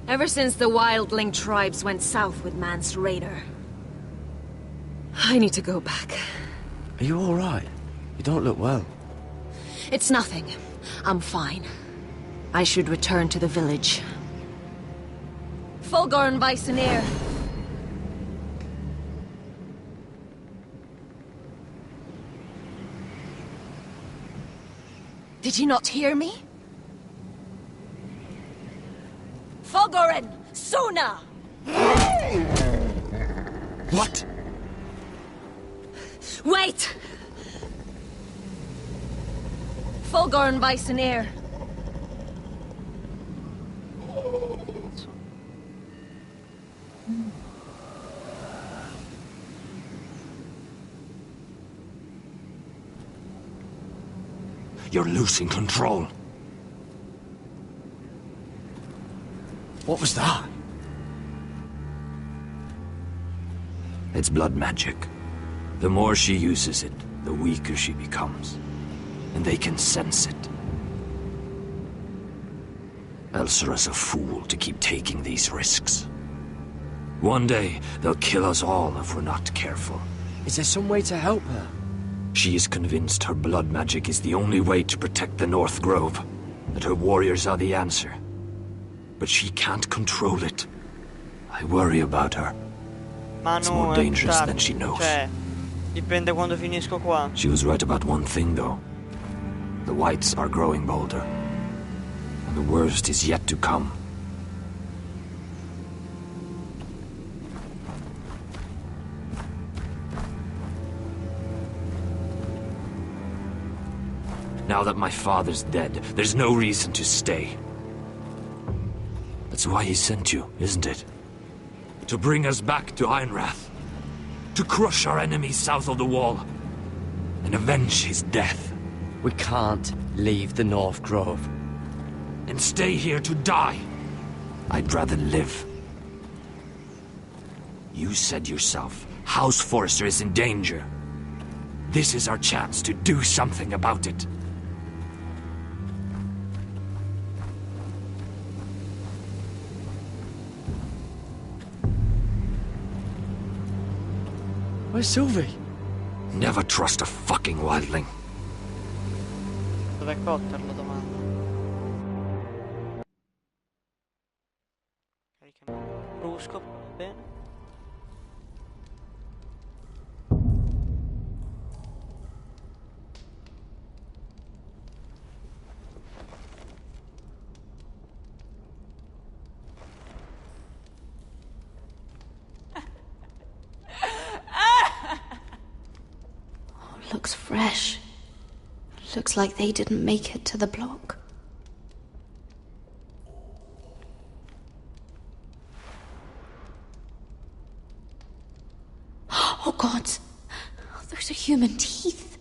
Ever since the wildling tribes went south with Man's raider. I need to go back. Are you all right? You don't look well. It's nothing. I'm fine. I should return to the village. Fulgor Weissenir. Did you not hear me? Fulgorin! Suna! What? Wait! Fulgor Weissenir. You're losing control. What was that? It's blood magic. The more she uses it, the weaker she becomes. And they can sense it. Elsera's a fool to keep taking these risks. One day, they'll kill us all if we're not careful. Is there some way to help her? She is convinced her blood magic is the only way to protect the North Grove, that her warriors are the answer. But she can't control it. I worry about her. It's more dangerous than she knows. Cioè, dipende quando finisco qua. She was right about one thing, though. The whites are growing bolder. And the worst is yet to come. Now that my father's dead, there's no reason to stay. That's why he sent you, isn't it? To bring us back to Ironrath. to crush our enemies south of the wall and avenge his death. We can't leave the North Grove. And stay here to die. I'd rather live. You said yourself, House Forrester is in danger. This is our chance to do something about it. Where's Sylvie? Never trust a fucking wildling. Dov'è Cotter, la domanda? Carichiamo brusco, va bene. Looks fresh. Looks like they didn't make it to the block. Oh God! Those are human teeth.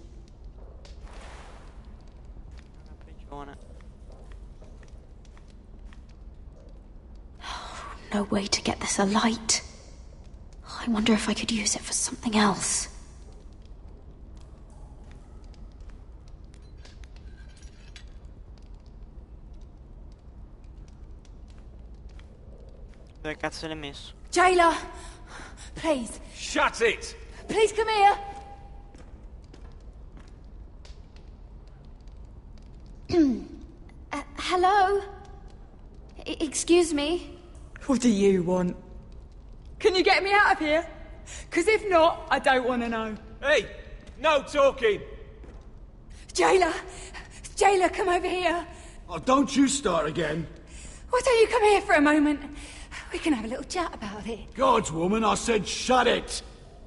No way to get this alight. I wonder if I could use it for something else. Dove cazzo l'hai messo? Jailer! Please. Shut it! Please come here! Hello? Excuse me? What do you want? Can you get me out of here? Because if not, I don't want to know. Hey! No talking! Jailer! Jailer, come over here! Oh, don't you start again. Why don't you come here for a moment? We can have a little chat about it. Gods, woman, I said shut it!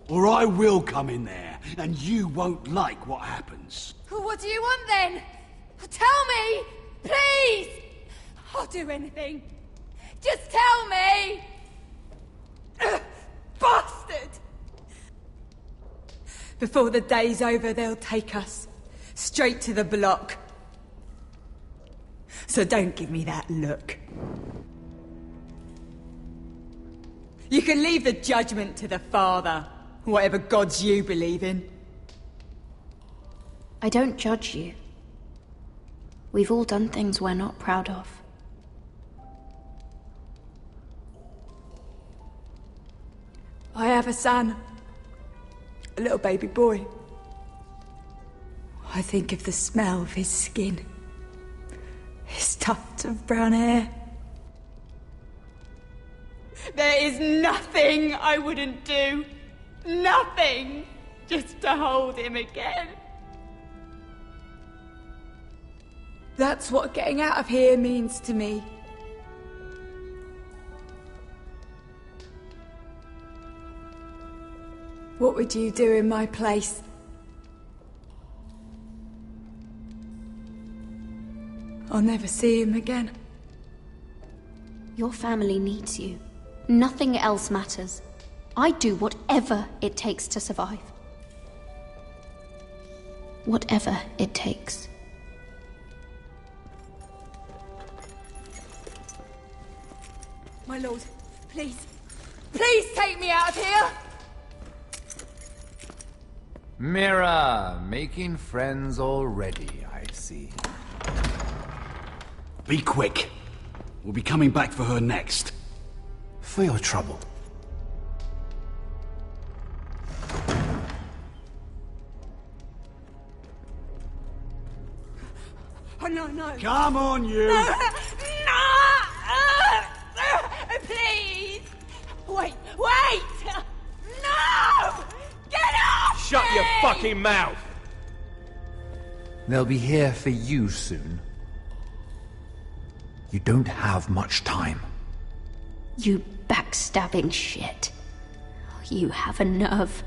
Or I will come in there, and you won't like what happens. Well, what do you want then? Tell me! Please! I'll do anything. Just tell me! Bastard! Before the day's over, they'll take us straight to the block. So don't give me that look. You can leave the judgment to the Father, whatever gods you believe in. I don't judge you. We've all done things we're not proud of. I have a son. A little baby boy. I think of the smell of his skin. His tuft of brown hair. There is nothing I wouldn't do. Nothing. Just to hold him again. That's what getting out of here means to me. What would you do in my place? I'll never see him again. Your family needs you. Nothing else matters. I'd do whatever it takes to survive. Whatever it takes. My lord, please. Please take me out of here! Mira, making friends already, I see. Be quick. We'll be coming back for her next. For your trouble. Oh, no, no. Come on, you! No! No! Please! Wait! Wait! No! Get off! Shut your fucking mouth! They'll be here for you soon. You don't have much time. You backstabbing shit. You have a nerve.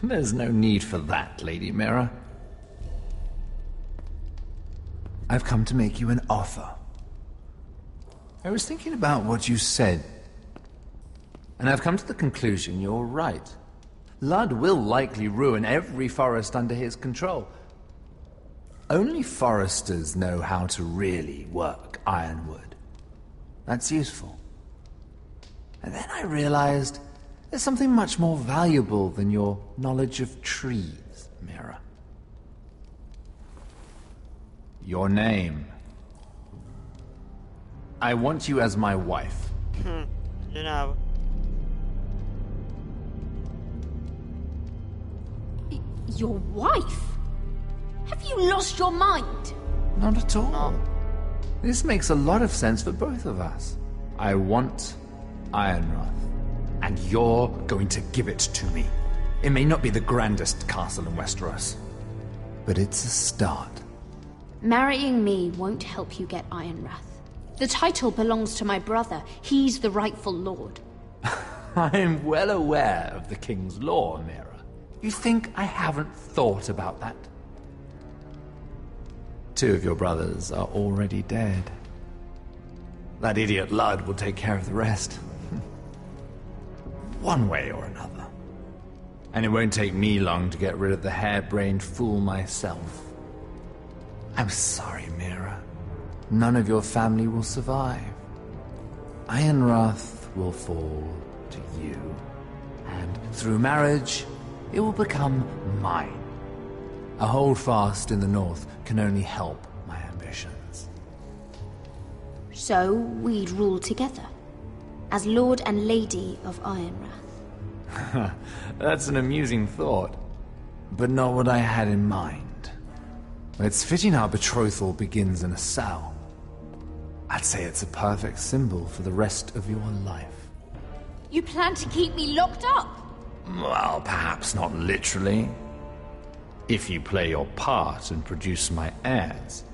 There's no need for that, Lady Mira. I've come to make you an offer. I was thinking about what you said, and I've come to the conclusion you're right. Lud will likely ruin every forest under his control. Only foresters know how to really work ironwood. That's useful. And then I realized there's something much more valuable than your knowledge of trees, Mira. Your name. I want you as my wife. You know. Your wife? Have you lost your mind? Not at all. This makes a lot of sense for both of us. I want Ironrath, and you're going to give it to me. It may not be the grandest castle in Westeros, but it's a start. Marrying me won't help you get Ironrath. The title belongs to my brother. He's the rightful lord. I'm well aware of the king's law, Mira. You think I haven't thought about that? 2 of your brothers are already dead. That idiot Lud will take care of the rest. One way or another. And it won't take me long to get rid of the harebrained fool myself. I'm sorry, Mira. None of your family will survive. Ironrath will fall to you. And through marriage, it will become mine. A holdfast in the north can only help my ambitions. So we'd rule together, as Lord and Lady of Ironrath. That's an amusing thought, but not what I had in mind. It's fitting our betrothal begins in a cell. I'd say it's a perfect symbol for the rest of your life. You plan to keep me locked up? Well, perhaps not literally. If you play your part and produce my heirs.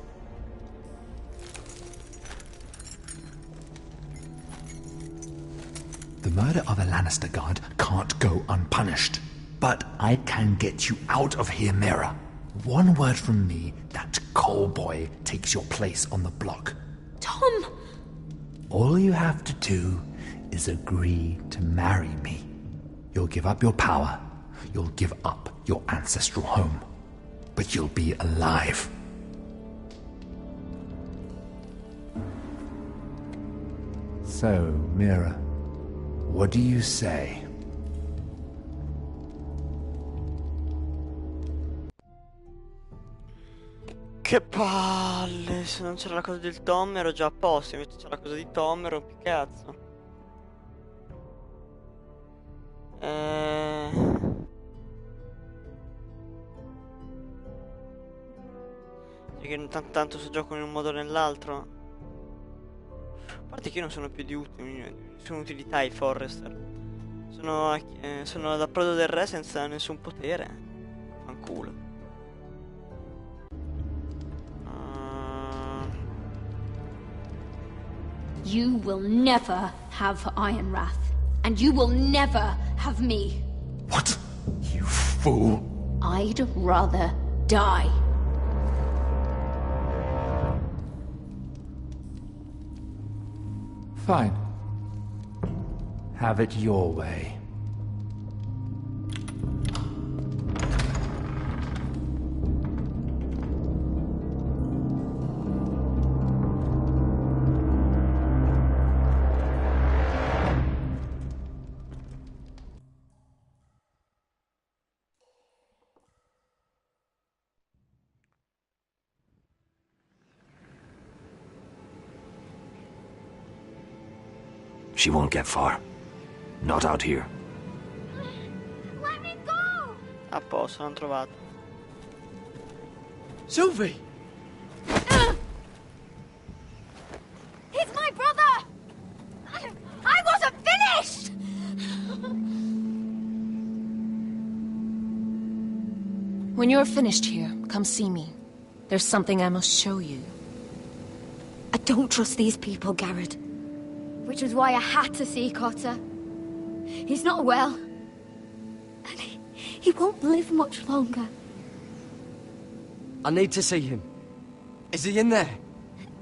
The murder of a Lannister guard can't go unpunished. But I can get you out of here, Mira. One word from me, that coal boy takes your place on the block. Tom! All you have to do is agree to marry me. You'll give up your power. You'll give up your ancestral home. But you'll be alive. So, Mira, what do you say? Che palle, se non c'era la cosa del Tom ero già a posto, invece c'è la cosa di Tom, ero più cazzo. Che tanto se gioco in un modo o nell'altro. A parte che io non sono più di nessuna utilità ai Forrester. Sono l'approdo del re senza nessun potere. Fanculo. You will never have Ironrath, and you will never have me. What? You fool! I'd rather die. Fine. Have it your way. She won't get far. Not out here. Let me go! A posto, l'hanno trovato. Sylvie! He's my brother! I wasn't finished! When you're finished here, come see me. There's something I must show you. I don't trust these people, Garrett. Which was why I had to see Cotter. He's not well. And he won't live much longer. I need to see him. Is he in there?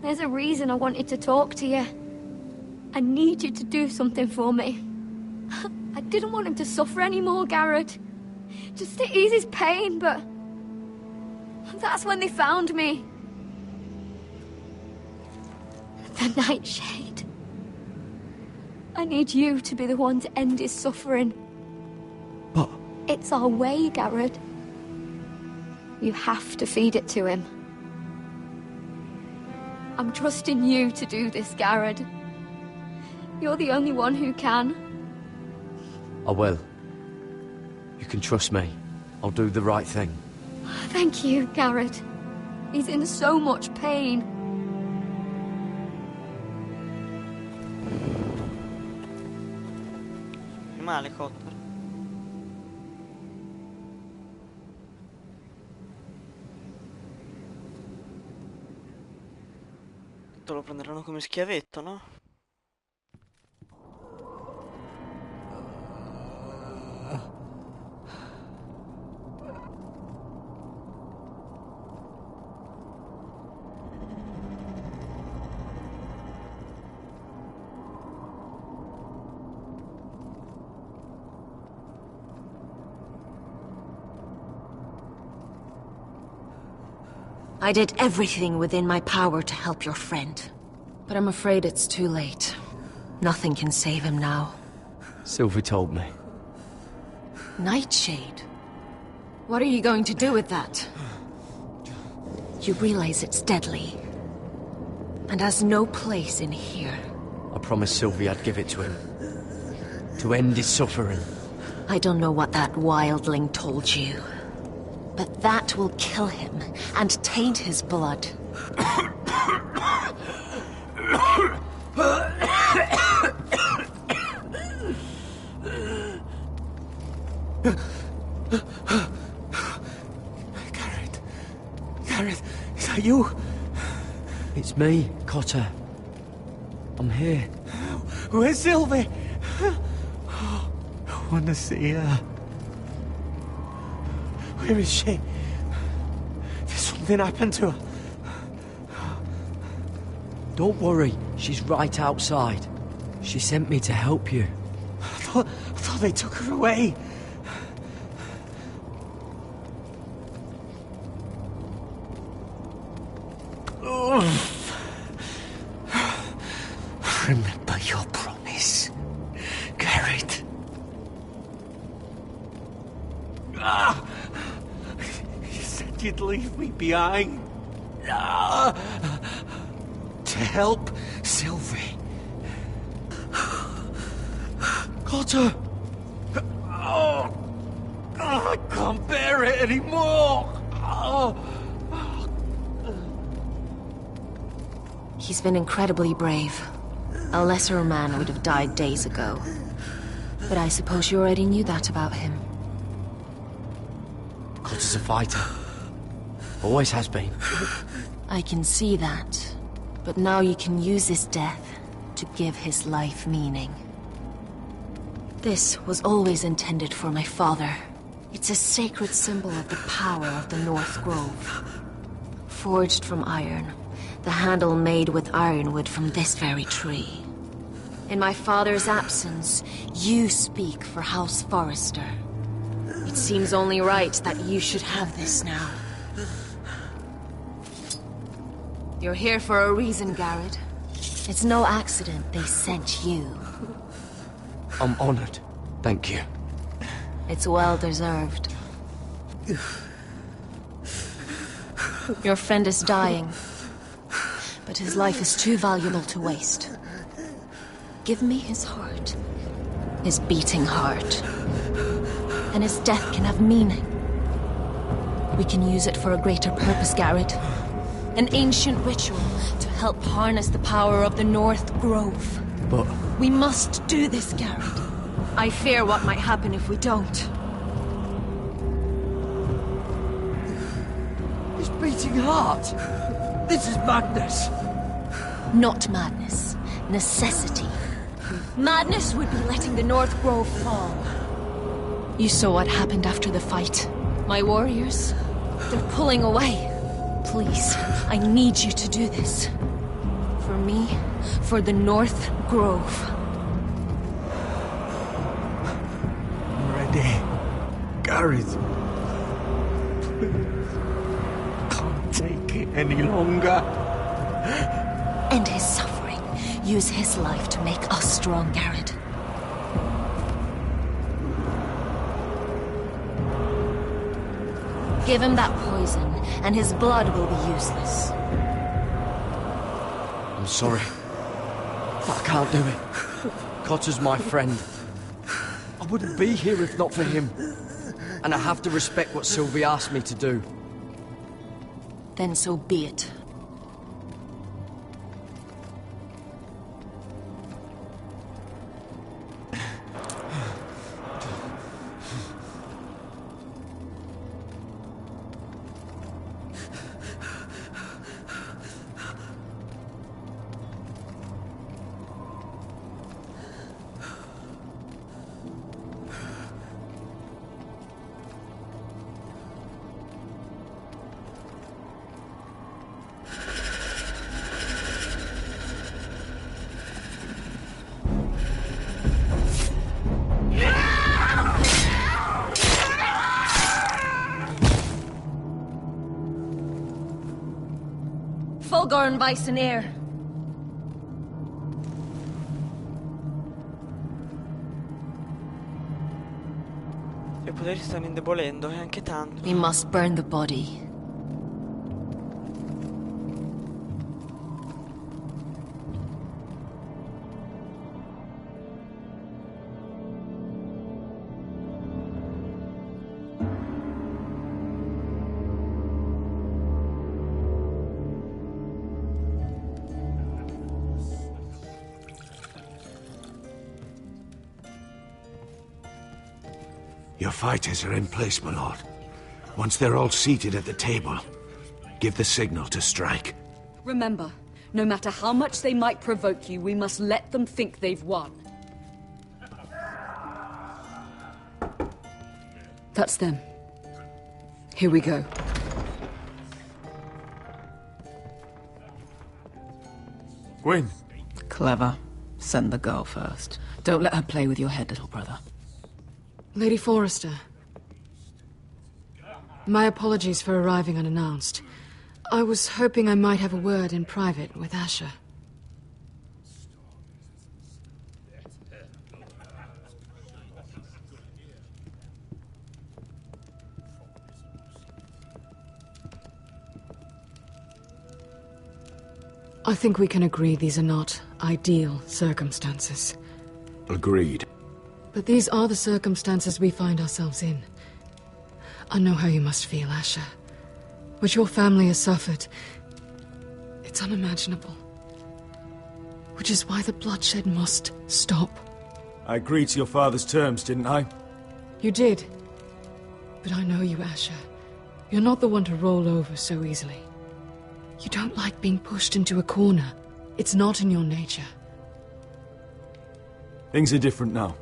There's a reason I wanted to talk to you. I need you to do something for me. I didn't want him to suffer anymore, Garrett. just to ease his pain, but that's when they found me. The Nightshade. I need you to be the one to end his suffering. But... It's our way, Garrett. You have to feed it to him. I'm trusting you to do this, Garrett. You're the only one who can. I will. You can trust me. I'll do the right thing. Thank you, Garrett. He's in so much pain. Male, Cotter. Detto lo prenderanno come schiavetto, no? I did everything within my power to help your friend. But I'm afraid it's too late. Nothing can save him now. Sylvie told me. Nightshade? What are you going to do with that? You realize it's deadly. And has no place in here. I promised Sylvie I'd give it to him. To end his suffering. I don't know what that wildling told you. But that will kill him and taint his blood. Garrett, is that you? It's me, Cotter. I'm here. Where's Sylvie? I want to see her. Where is she? Did something happen to her? Don't worry, she's right outside. She sent me to help you. I thought they took her away. Remember your promise, Garrett. You said you'd leave me behind. To help Sylvie. Cotter! I can't bear it anymore! He's been incredibly brave. A lesser man would have died days ago. But I suppose you already knew that about him. Cotter's a fighter. Always has been. I can see that. But now you can use his death to give his life meaning. This was always intended for my father. It's a sacred symbol of the power of the North Grove. Forged from iron, the handle made with ironwood from this very tree. In my father's absence, you speak for House Forrester. It seems only right that you should have this now. You're here for a reason, Garrett. It's no accident they sent you. I'm honored. Thank you. It's well deserved. Your friend is dying, but his life is too valuable to waste. Give me his heart. His beating heart. And his death can have meaning. We can use it for a greater purpose, Garrett. An ancient ritual to help harness the power of the North Grove. But... we must do this, Garrett. I fear what might happen if we don't. His beating heart! This is madness! Not madness. Necessity. Madness would be letting the North Grove fall. You saw what happened after the fight. My warriors, they're pulling away. Please, I need you to do this. For me, for the North Grove. I'm ready. Gareth. Can't take it any longer. End his suffering. Use his life to make us strong, Gareth. Give him that poison, and his blood will be useless. I'm sorry, but I can't do it. Cotter's my friend. I wouldn't be here if not for him. And I have to respect what Sylvie asked me to do. Then so be it. Fulgorn Bison. I poteri stanno indebolendo, e anche tanto. We must burn the body. Your fighters are in place, my lord. Once they're all seated at the table, give the signal to strike. Remember, no matter how much they might provoke you, we must let them think they've won. That's them. Here we go. Gwyn. Clever. Send the girl first. Don't let her play with your head, little brother. Lady Forrester. My apologies for arriving unannounced. I was hoping I might have a word in private with Asher. I think we can agree these are not ideal circumstances. Agreed. But these are the circumstances we find ourselves in. I know how you must feel, Asher. What your family has suffered, it's unimaginable. Which is why the bloodshed must stop. I agreed to your father's terms, didn't I? You did. But I know you, Asher. You're not the one to roll over so easily. You don't like being pushed into a corner. It's not in your nature. Things are different now.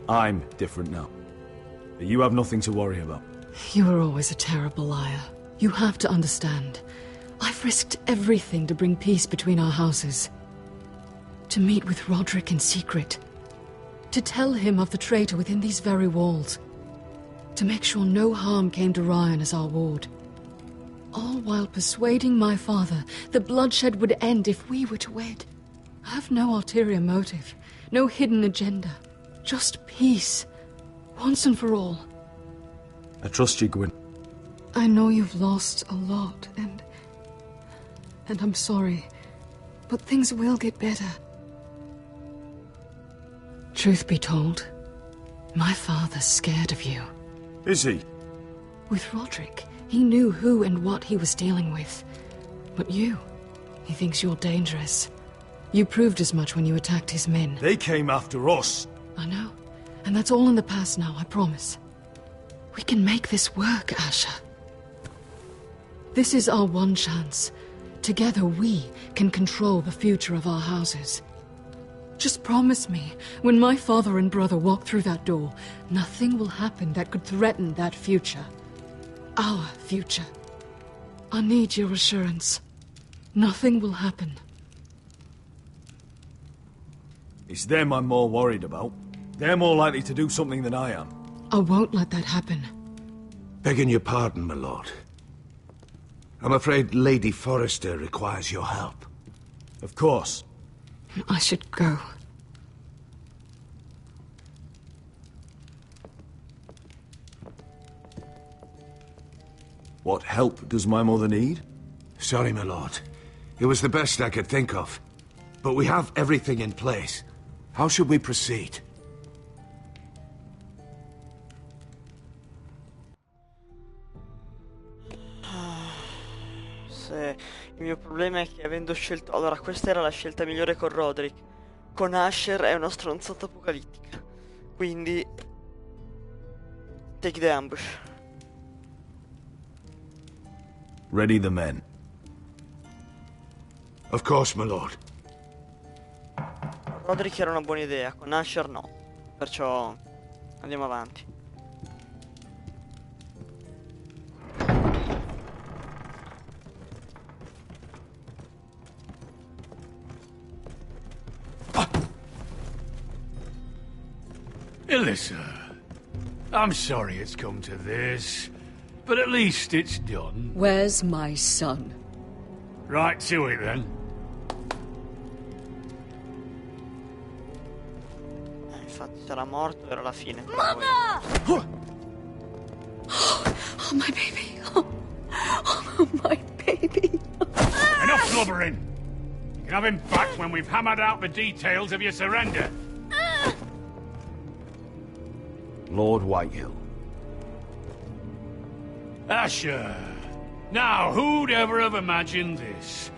I'm different now. But you have nothing to worry about. You were always a terrible liar. You have to understand. I've risked everything to bring peace between our houses. To meet with Roderick in secret. To tell him of the traitor within these very walls. To make sure no harm came to Ryan as our ward. All while persuading my father the bloodshed would end if we were to wed. I have no ulterior motive. No hidden agenda. Just peace. Once and for all. I trust you, Gwyn. I know you've lost a lot, and I'm sorry. But things will get better. Truth be told, my father's scared of you. Is he? With Roderick, he knew who and what he was dealing with. But you, he thinks you're dangerous. You proved as much when you attacked his men. They came after us. I know. And that's all in the past now, I promise. We can make this work, Asher. This is our one chance. Together we can control the future of our houses. Just promise me, when my father and brother walk through that door, nothing will happen that could threaten that future. Our future. I need your assurance. Nothing will happen. It's them I'm more worried about. They're more likely to do something than I am. I won't let that happen. Begging your pardon, my lord. I'm afraid Lady Forrester requires your help. Of course. I should go. What help does my mother need? Sorry, my lord. It was the best I could think of. But we have everything in place. How should we proceed? Se il mio problema è che avendo scelto... Allora, questa era la scelta migliore con Roderick. Con Asher è una stronzata apocalittica. Quindi... take the ambush. Ready the men. Of course, my lord. Roderick era una buona idea, con Asher no. Perciò andiamo avanti. Alyssa, I'm sorry it's come to this, but at least it's done. Where's my son? Right to it then. Infatti sarà morto, era la fine. Mother! Oh, my baby. Oh, my baby. Enough blubbering. You can have him back when we've hammered out the details of your surrender. Lord Whitehill. Asher. Now, who'd ever have imagined this?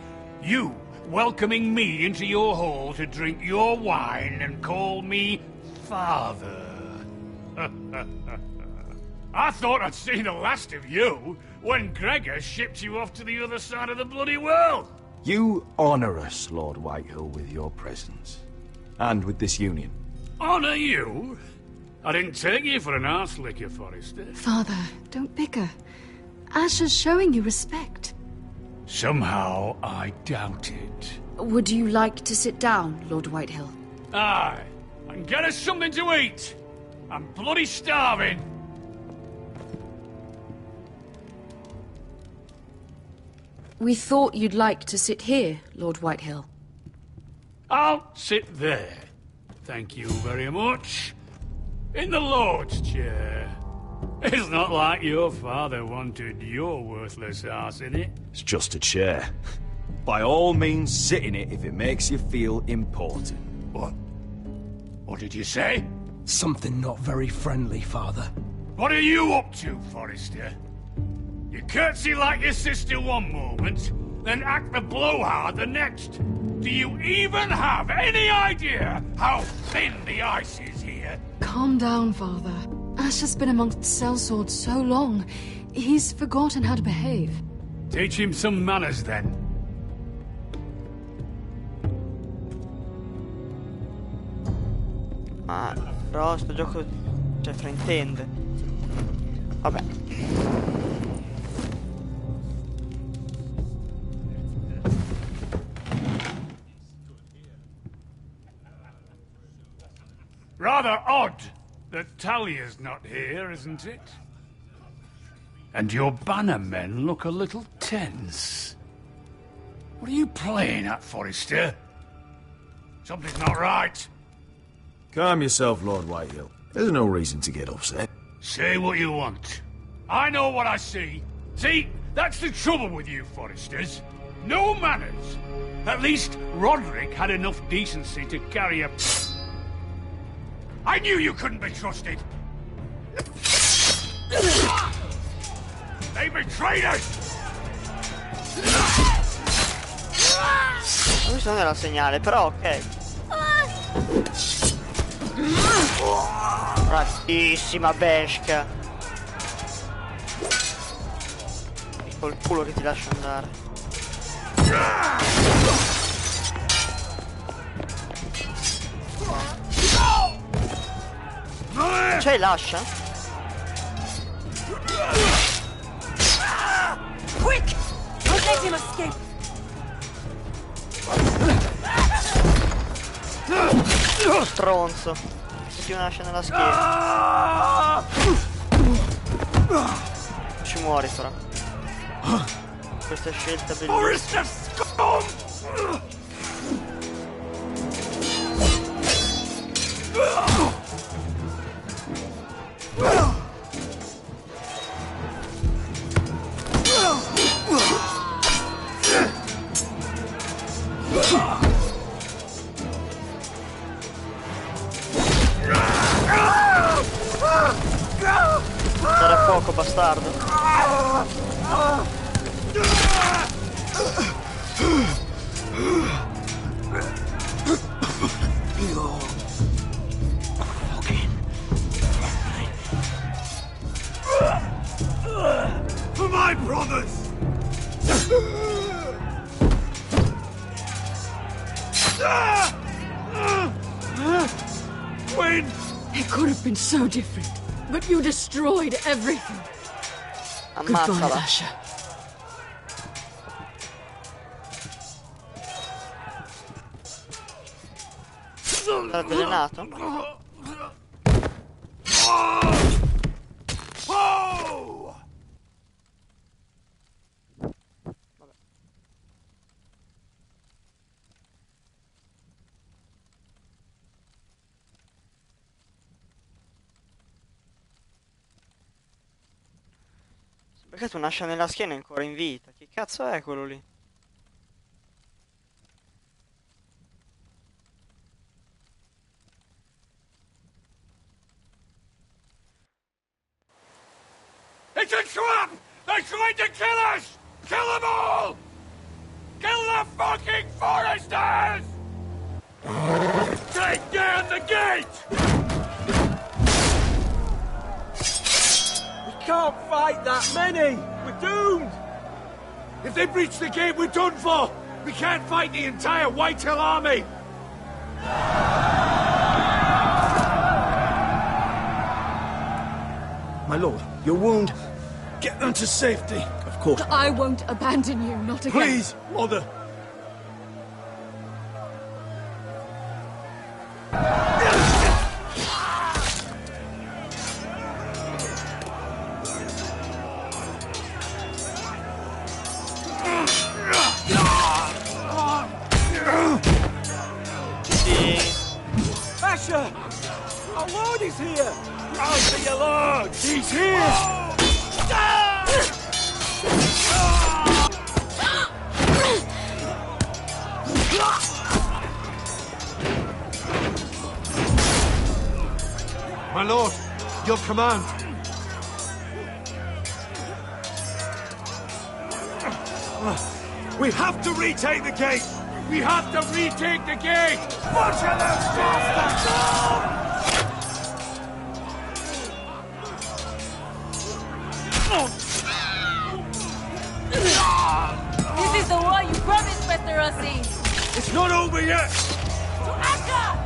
You welcoming me into your hall to drink your wine and call me father. I thought I'd seen the last of you when Gregor shipped you off to the other side of the bloody world. You honor us, Lord Whitehill, with your presence. And with this union. Honor you? I didn't take you for an arse licker, Forrester. Father, don't bicker. Asher's showing you respect. Somehow I doubt it. Would you like to sit down, Lord Whitehill? Aye, and get us something to eat. I'm bloody starving. We thought you'd like to sit here, Lord Whitehill. I'll sit there. Thank you very much. In the Lord's chair. It's not like your father wanted your worthless ass in it. It's just a chair. By all means, sit in it if it makes you feel important. What? What did you say? Something not very friendly, Father. What are you up to, Forrester? You curtsy like your sister one moment, then act the blowhard the next. Do you even have any idea how thin the ice is here? Calm down, Father. Asher's been amongst sellswords so long, he's forgotten how to behave. Teach him some manners, then. Ah, però sto gioco, cioè, fraintende. Vabbè. Rather odd that Talia's not here, isn't it? And your banner men look a little tense. What are you playing at, Forrester? Something's not right. Calm yourself, Lord Whitehill. There's no reason to get upset. Say what you want. I know what I see. See, that's the trouble with you Forresters. No manners. At least Roderick had enough decency to carry a... I knew you couldn't be trusted! They betrayed us! Questo non era segnale, però ok. Bravissima Beshka. Col culo che ti lascio andare. C'hai l'ascia? Quick! Don't let him escape! Stronzo. ti nasce nella schiena. Ci muori però. Questa scelta bellissima. Stare a fuoco, bastardo. For my brothers! Win! It could have been so different, but you destroyed everything. Goodbye, Ammazzala. Asher. L'ha avvelenato? Perché tu nasce nella schiena è ancora in vita? Che cazzo è quello lì? It's a trap! They're trying to kill us! Kill them all! Kill the fucking foresters! Take down the gate! We can't fight that many! We're doomed! If they breach the gate, we're done for! We can't fight the entire Whitehill army! My lord, your wound. Get them to safety! Of course. I won't abandon you, not again. Please, Mother! Asher! Our lord is here! I'll see your lord! He's here! My lord, your command. We have to retake the gate! We have to retake the gate! Butcher those bastards! This is the war you promised, Mr. Rossi! It's not over yet! To Asher!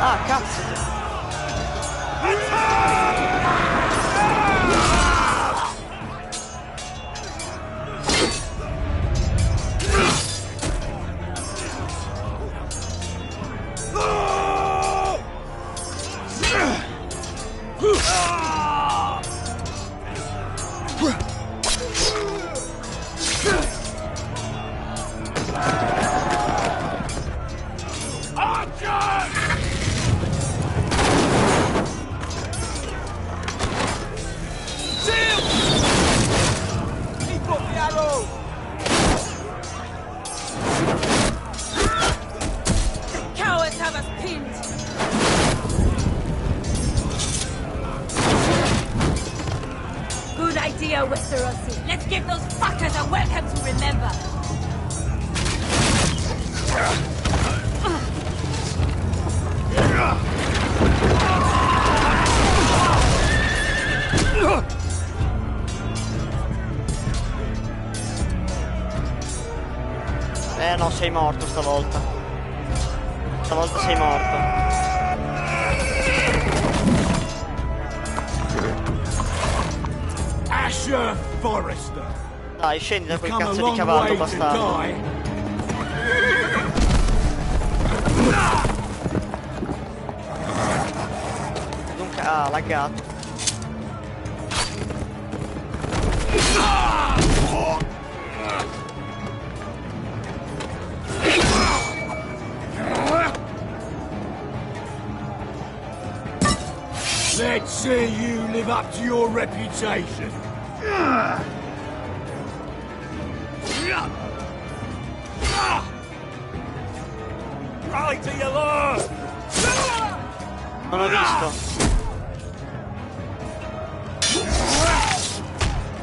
Ah, cazzo! Cowards have us pinned! Good idea, Mr. Rossi. Let's give those fuckers a welcome to remember. No, sei morto stavolta. Stavolta sei morto. Asher Forrester. Dai, scendi da quel cazzo di cavallo, bastardo. Ah, laggato. Let's see you live up to your reputation. Rally to your lord! Non ho visto.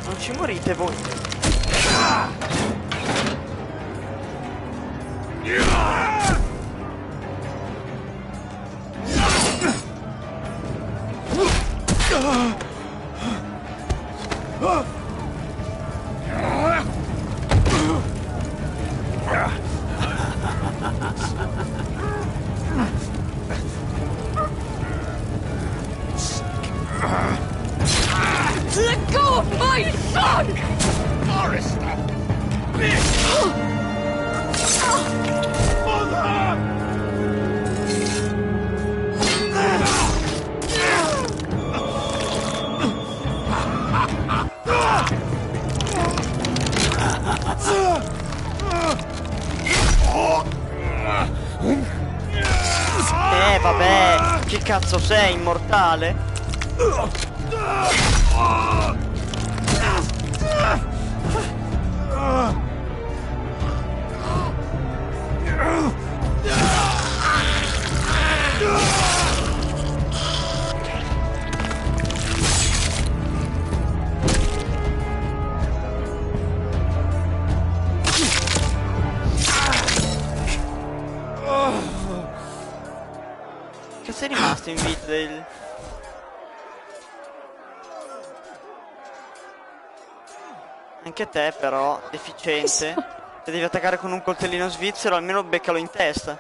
Non ci morite voi. Let go of my son! Forrester! Bitch! Mother! Vabbè, che cazzo sei, immortale? Che sei rimasto in vita del... Anche te però, deficiente. Se devi attaccare con un coltellino svizzero, almeno beccalo in testa.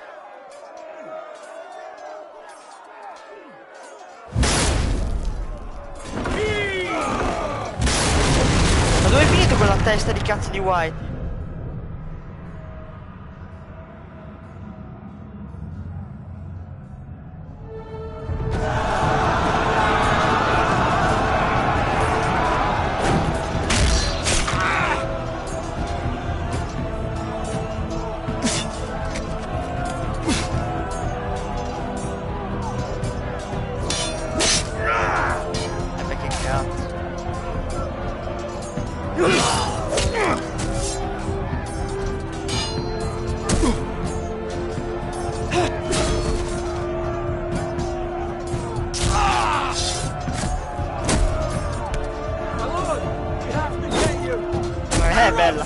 Ma dove è finito quella testa di cazzo di White? Bella.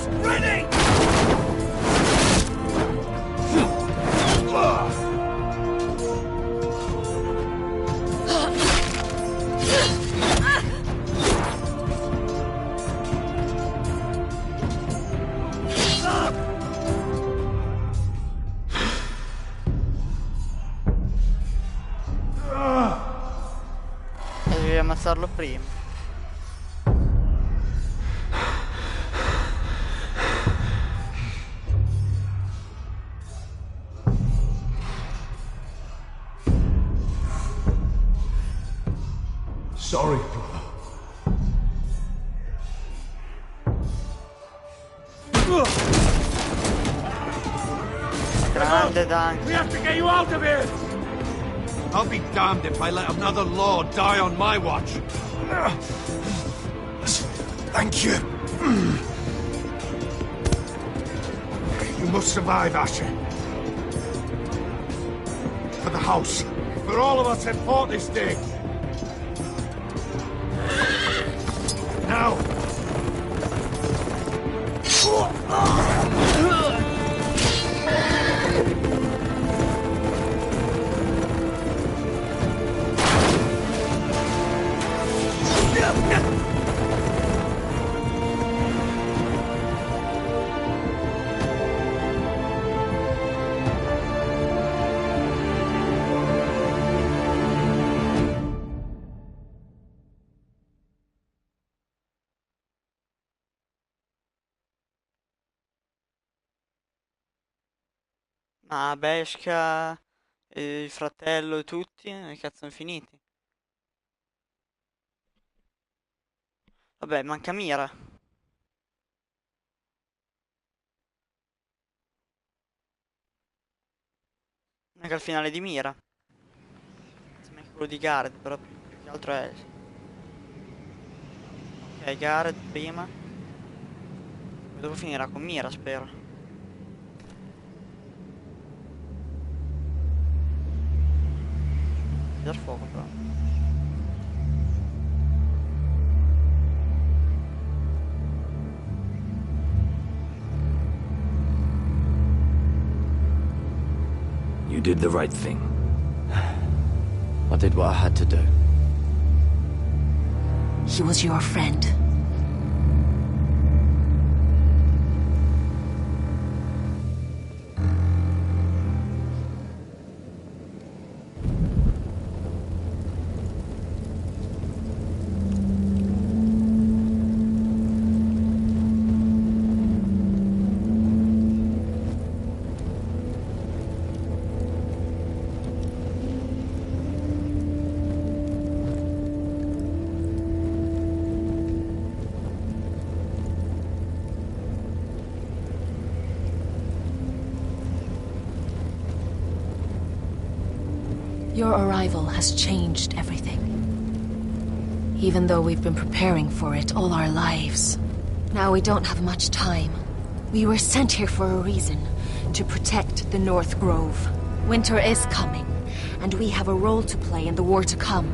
Devi ammazzarlo prima. Sorry, brother. Grande Dunk. We have to get you out of here! I'll be damned if I let another lord die on my watch. Thank you. You must survive, Asher. For the house. For all of us that fought this day. Now! Ah, Beshka, il fratello e tutti, che cazzo sono finiti? Vabbè, manca Mira. Manca il finale di Mira. Sembra anche quello di Gareth, però più che altro è... Ok, Gareth prima. Poi dopo finirà con Mira, spero. Dar fuoco, però. You did the right thing. I did what I had to do. He was your friend. Your arrival has changed everything. Even though we've been preparing for it all our lives. Now we don't have much time. We were sent here for a reason. To protect the North Grove. Winter is coming, and we have a role to play in the war to come.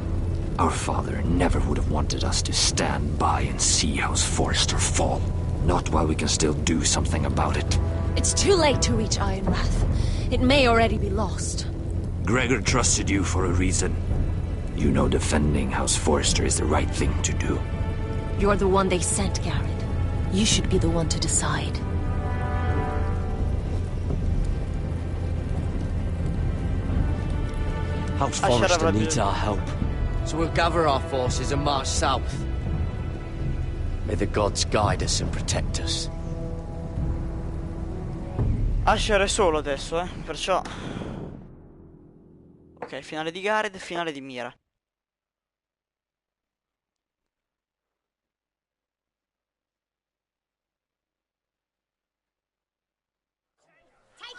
Our father never would have wanted us to stand by and see House Forrester fall. Not while we can still do something about it. It's too late to reach Ironrath. It may already be lost. Gregor trusted you for a reason. You know defending House Forrester is the right thing to do. You're the one they sent, Garrett. You should be the one to decide. House Forrester needs our help. So we'll gather our forces and march south. May the gods guide us and protect us. Asher è solo adesso, perciò... Ok, finale di Gareth, finale di Mira.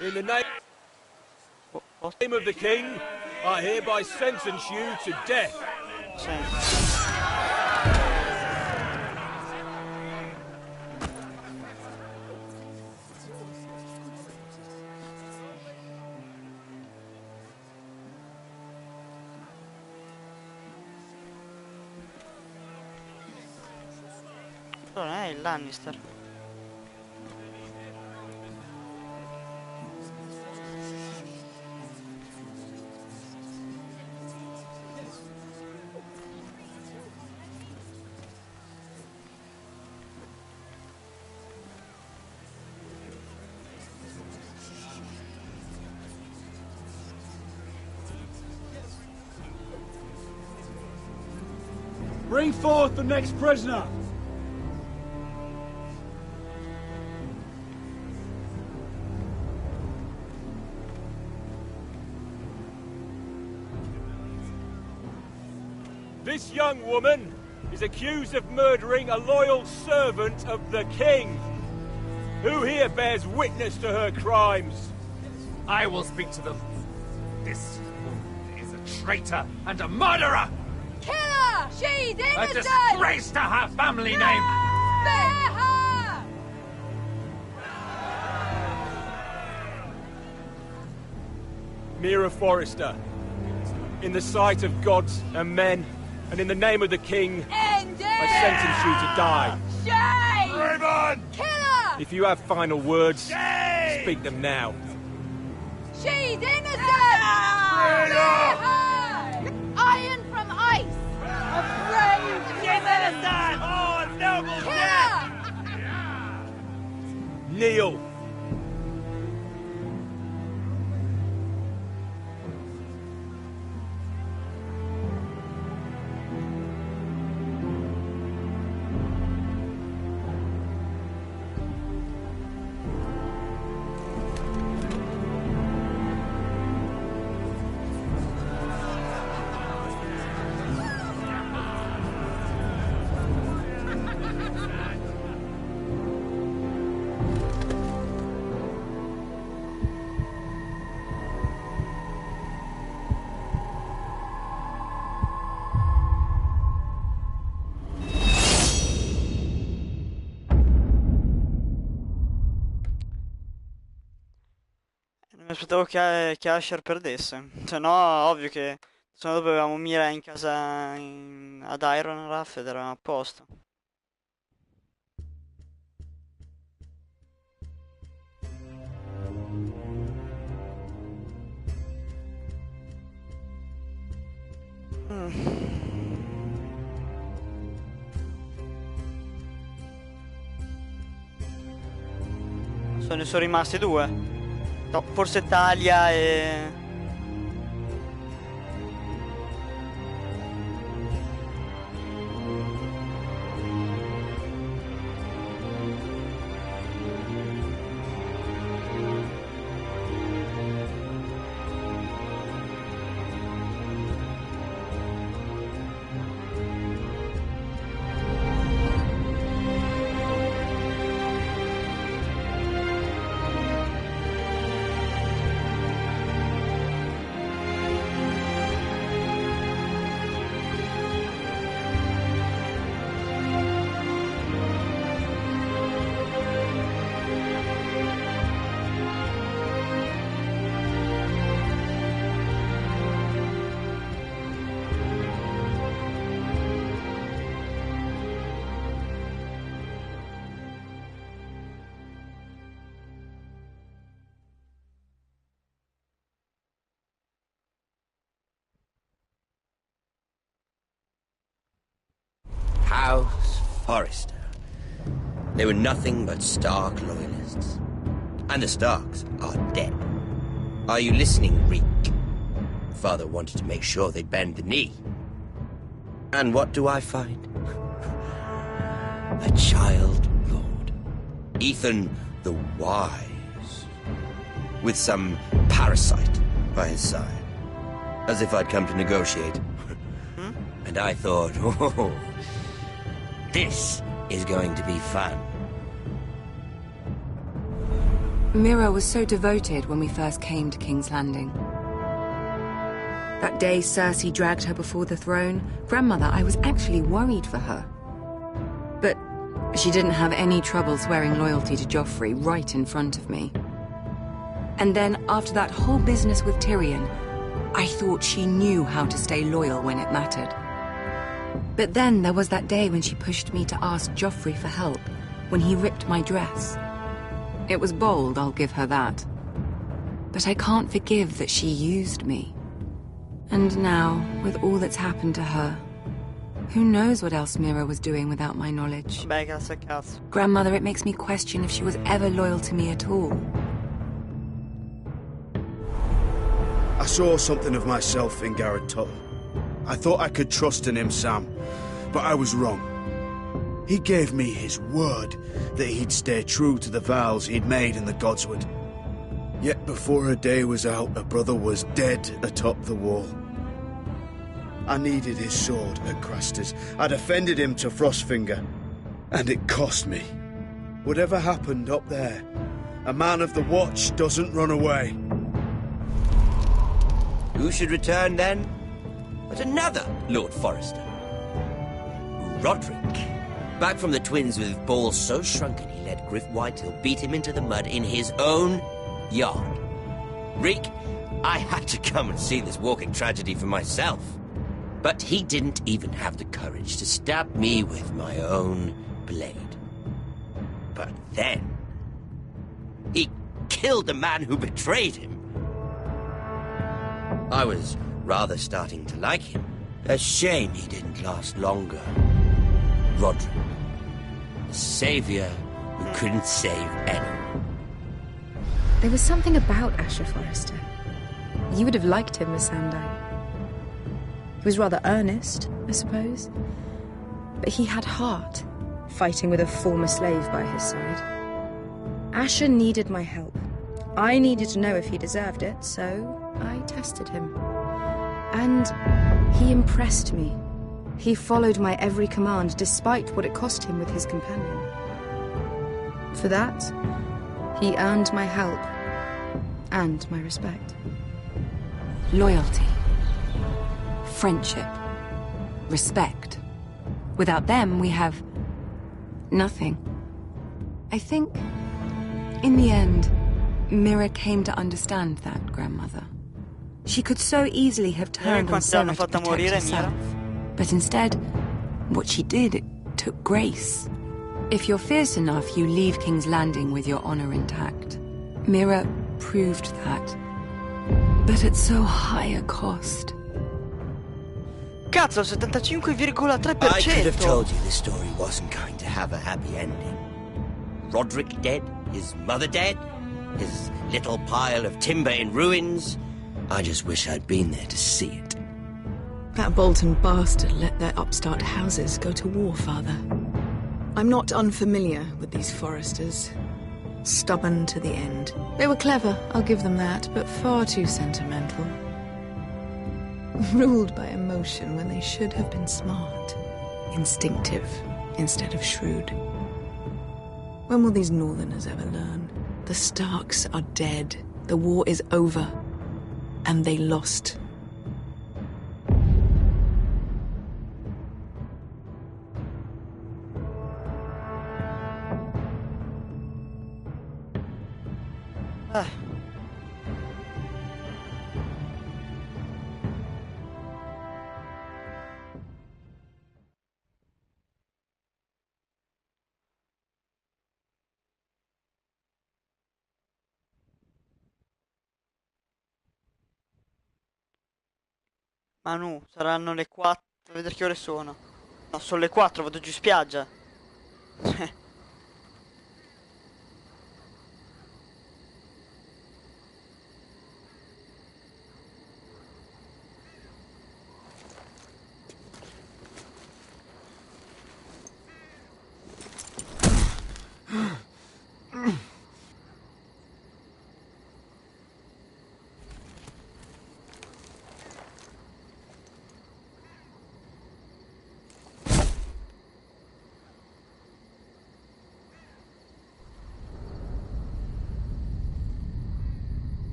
In the name of the king, I hereby sentence you to death. Non è il Lannister. Bring forth the next prisoner. This young woman is accused of murdering a loyal servant of the king. Who here bears witness to her crimes? I will speak to them. This woman is a traitor and a murderer! Kill her! She's A innocent! disgrace to her family name! Spare her! Mira Forrester, in the sight of gods and men, and in the name of the king, End it! I sentence you to die. Shame! Raven! Kill her! If you have final words, speak them now. She's innocent! Spare her! Iron from ice! A brave She's innocent! Oh, noble Kill death! her! Kneel. Mi aspettavo che Asher perdesse. Se no, ovvio che se no dopo avevamo Mira in casa ad Iron Raff ed eravamo a posto. Ne sono rimasti due. No, forse Talia e... House Forrester. They were nothing but Stark loyalists. And the Starks are dead. Are you listening, Reek? Father wanted to make sure they'd bend the knee. And what do I find? A child lord. Ethan the Wise. With some parasite by his side. As if I'd come to negotiate. And I thought, oh, this is going to be fun. Mira was so devoted when we first came to King's Landing. That day Cersei dragged her before the throne, Grandmother, I was actually worried for her. But she didn't have any trouble swearing loyalty to Joffrey right in front of me. And then, after that whole business with Tyrion, I thought she knew how to stay loyal when it mattered. But then there was that day when she pushed me to ask Joffrey for help, when he ripped my dress. It was bold, I'll give her that. But I can't forgive that she used me. And now, with all that's happened to her, who knows what else Mira was doing without my knowledge? Grandmother, it makes me question if she was ever loyal to me at all. I saw something of myself in Garrett Tuttle. I thought I could trust in him, Sam, but I was wrong. He gave me his word that he'd stay true to the vows he'd made in the Godswood. Yet before a day was out, a brother was dead atop the wall. I needed his sword at Craster's. I'd offended him to Frostfinger, and it cost me. Whatever happened up there, a man of the Watch doesn't run away. Who should return then? But another Lord Forrester. Roderick. Back from the Twins with balls so shrunken he let Griff Whitehill beat him into the mud in his own yard. Reek, I had to come and see this walking tragedy for myself. But he didn't even have the courage to stab me with my own blade. But then, he killed the man who betrayed him. I was rather starting to like him. A shame he didn't last longer. Roderick, the savior who couldn't save anyone. There was something about Asher Forrester. You would have liked him, Miss Sandine. He was rather earnest, I suppose. But he had heart, fighting with a former slave by his side. Asher needed my help. I needed to know if he deserved it, so I tested him. And he impressed me. He followed my every command, despite what it cost him with his companion. For that, he earned my help and my respect. Loyalty. Friendship. Respect. Without them, we have nothing. I think, in the end, Mira came to understand that, Grandmother. She could so easily have turned on Sarah to protect herself. But instead, what she did, it took grace. If you're fierce enough, you leave King's Landing with your honor intact. Mira proved that. But at so high a cost. Cazzo, 75,3%. I could have told you this story wasn't going to have a happy ending. Roderick dead, his mother dead, his little pile of timber in ruins. I just wish I'd been there to see it. That Bolton bastard let their upstart houses go to war, Father. I'm not unfamiliar with these Forresters. Stubborn to the end. They were clever, I'll give them that, but far too sentimental. Ruled by emotion when they should have been smart. Instinctive instead of shrewd. When will these Northerners ever learn? The Starks are dead. The war is over. And they lost. Manu, saranno le 4. A vedere che ore sono. No, sono le 4, vado giù in spiaggia.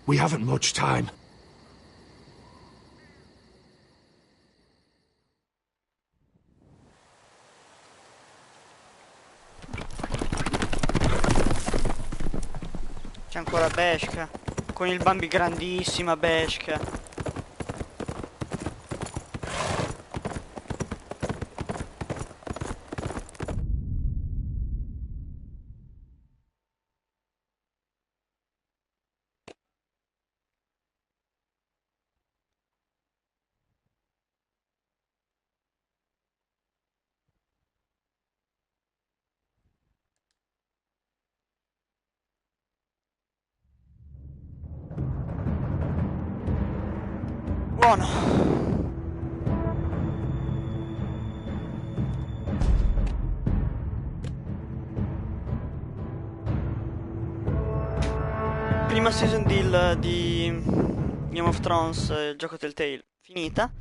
We haven't much time. C'è ancora Beshka. Con il Bambi grandissima Beshka. Buono. Prima season deal di Game of Thrones, il gioco Telltale, finita.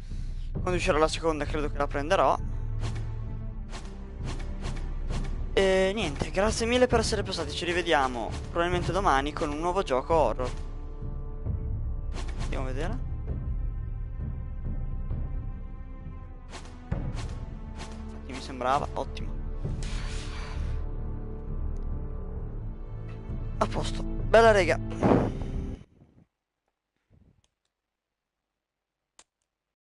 Quando uscirà la seconda credo che la prenderò. E niente, grazie mille per essere passati, ci rivediamo probabilmente domani con un nuovo gioco horror. Andiamo a vedere. Mi sembrava ottimo. A posto. Bella rega.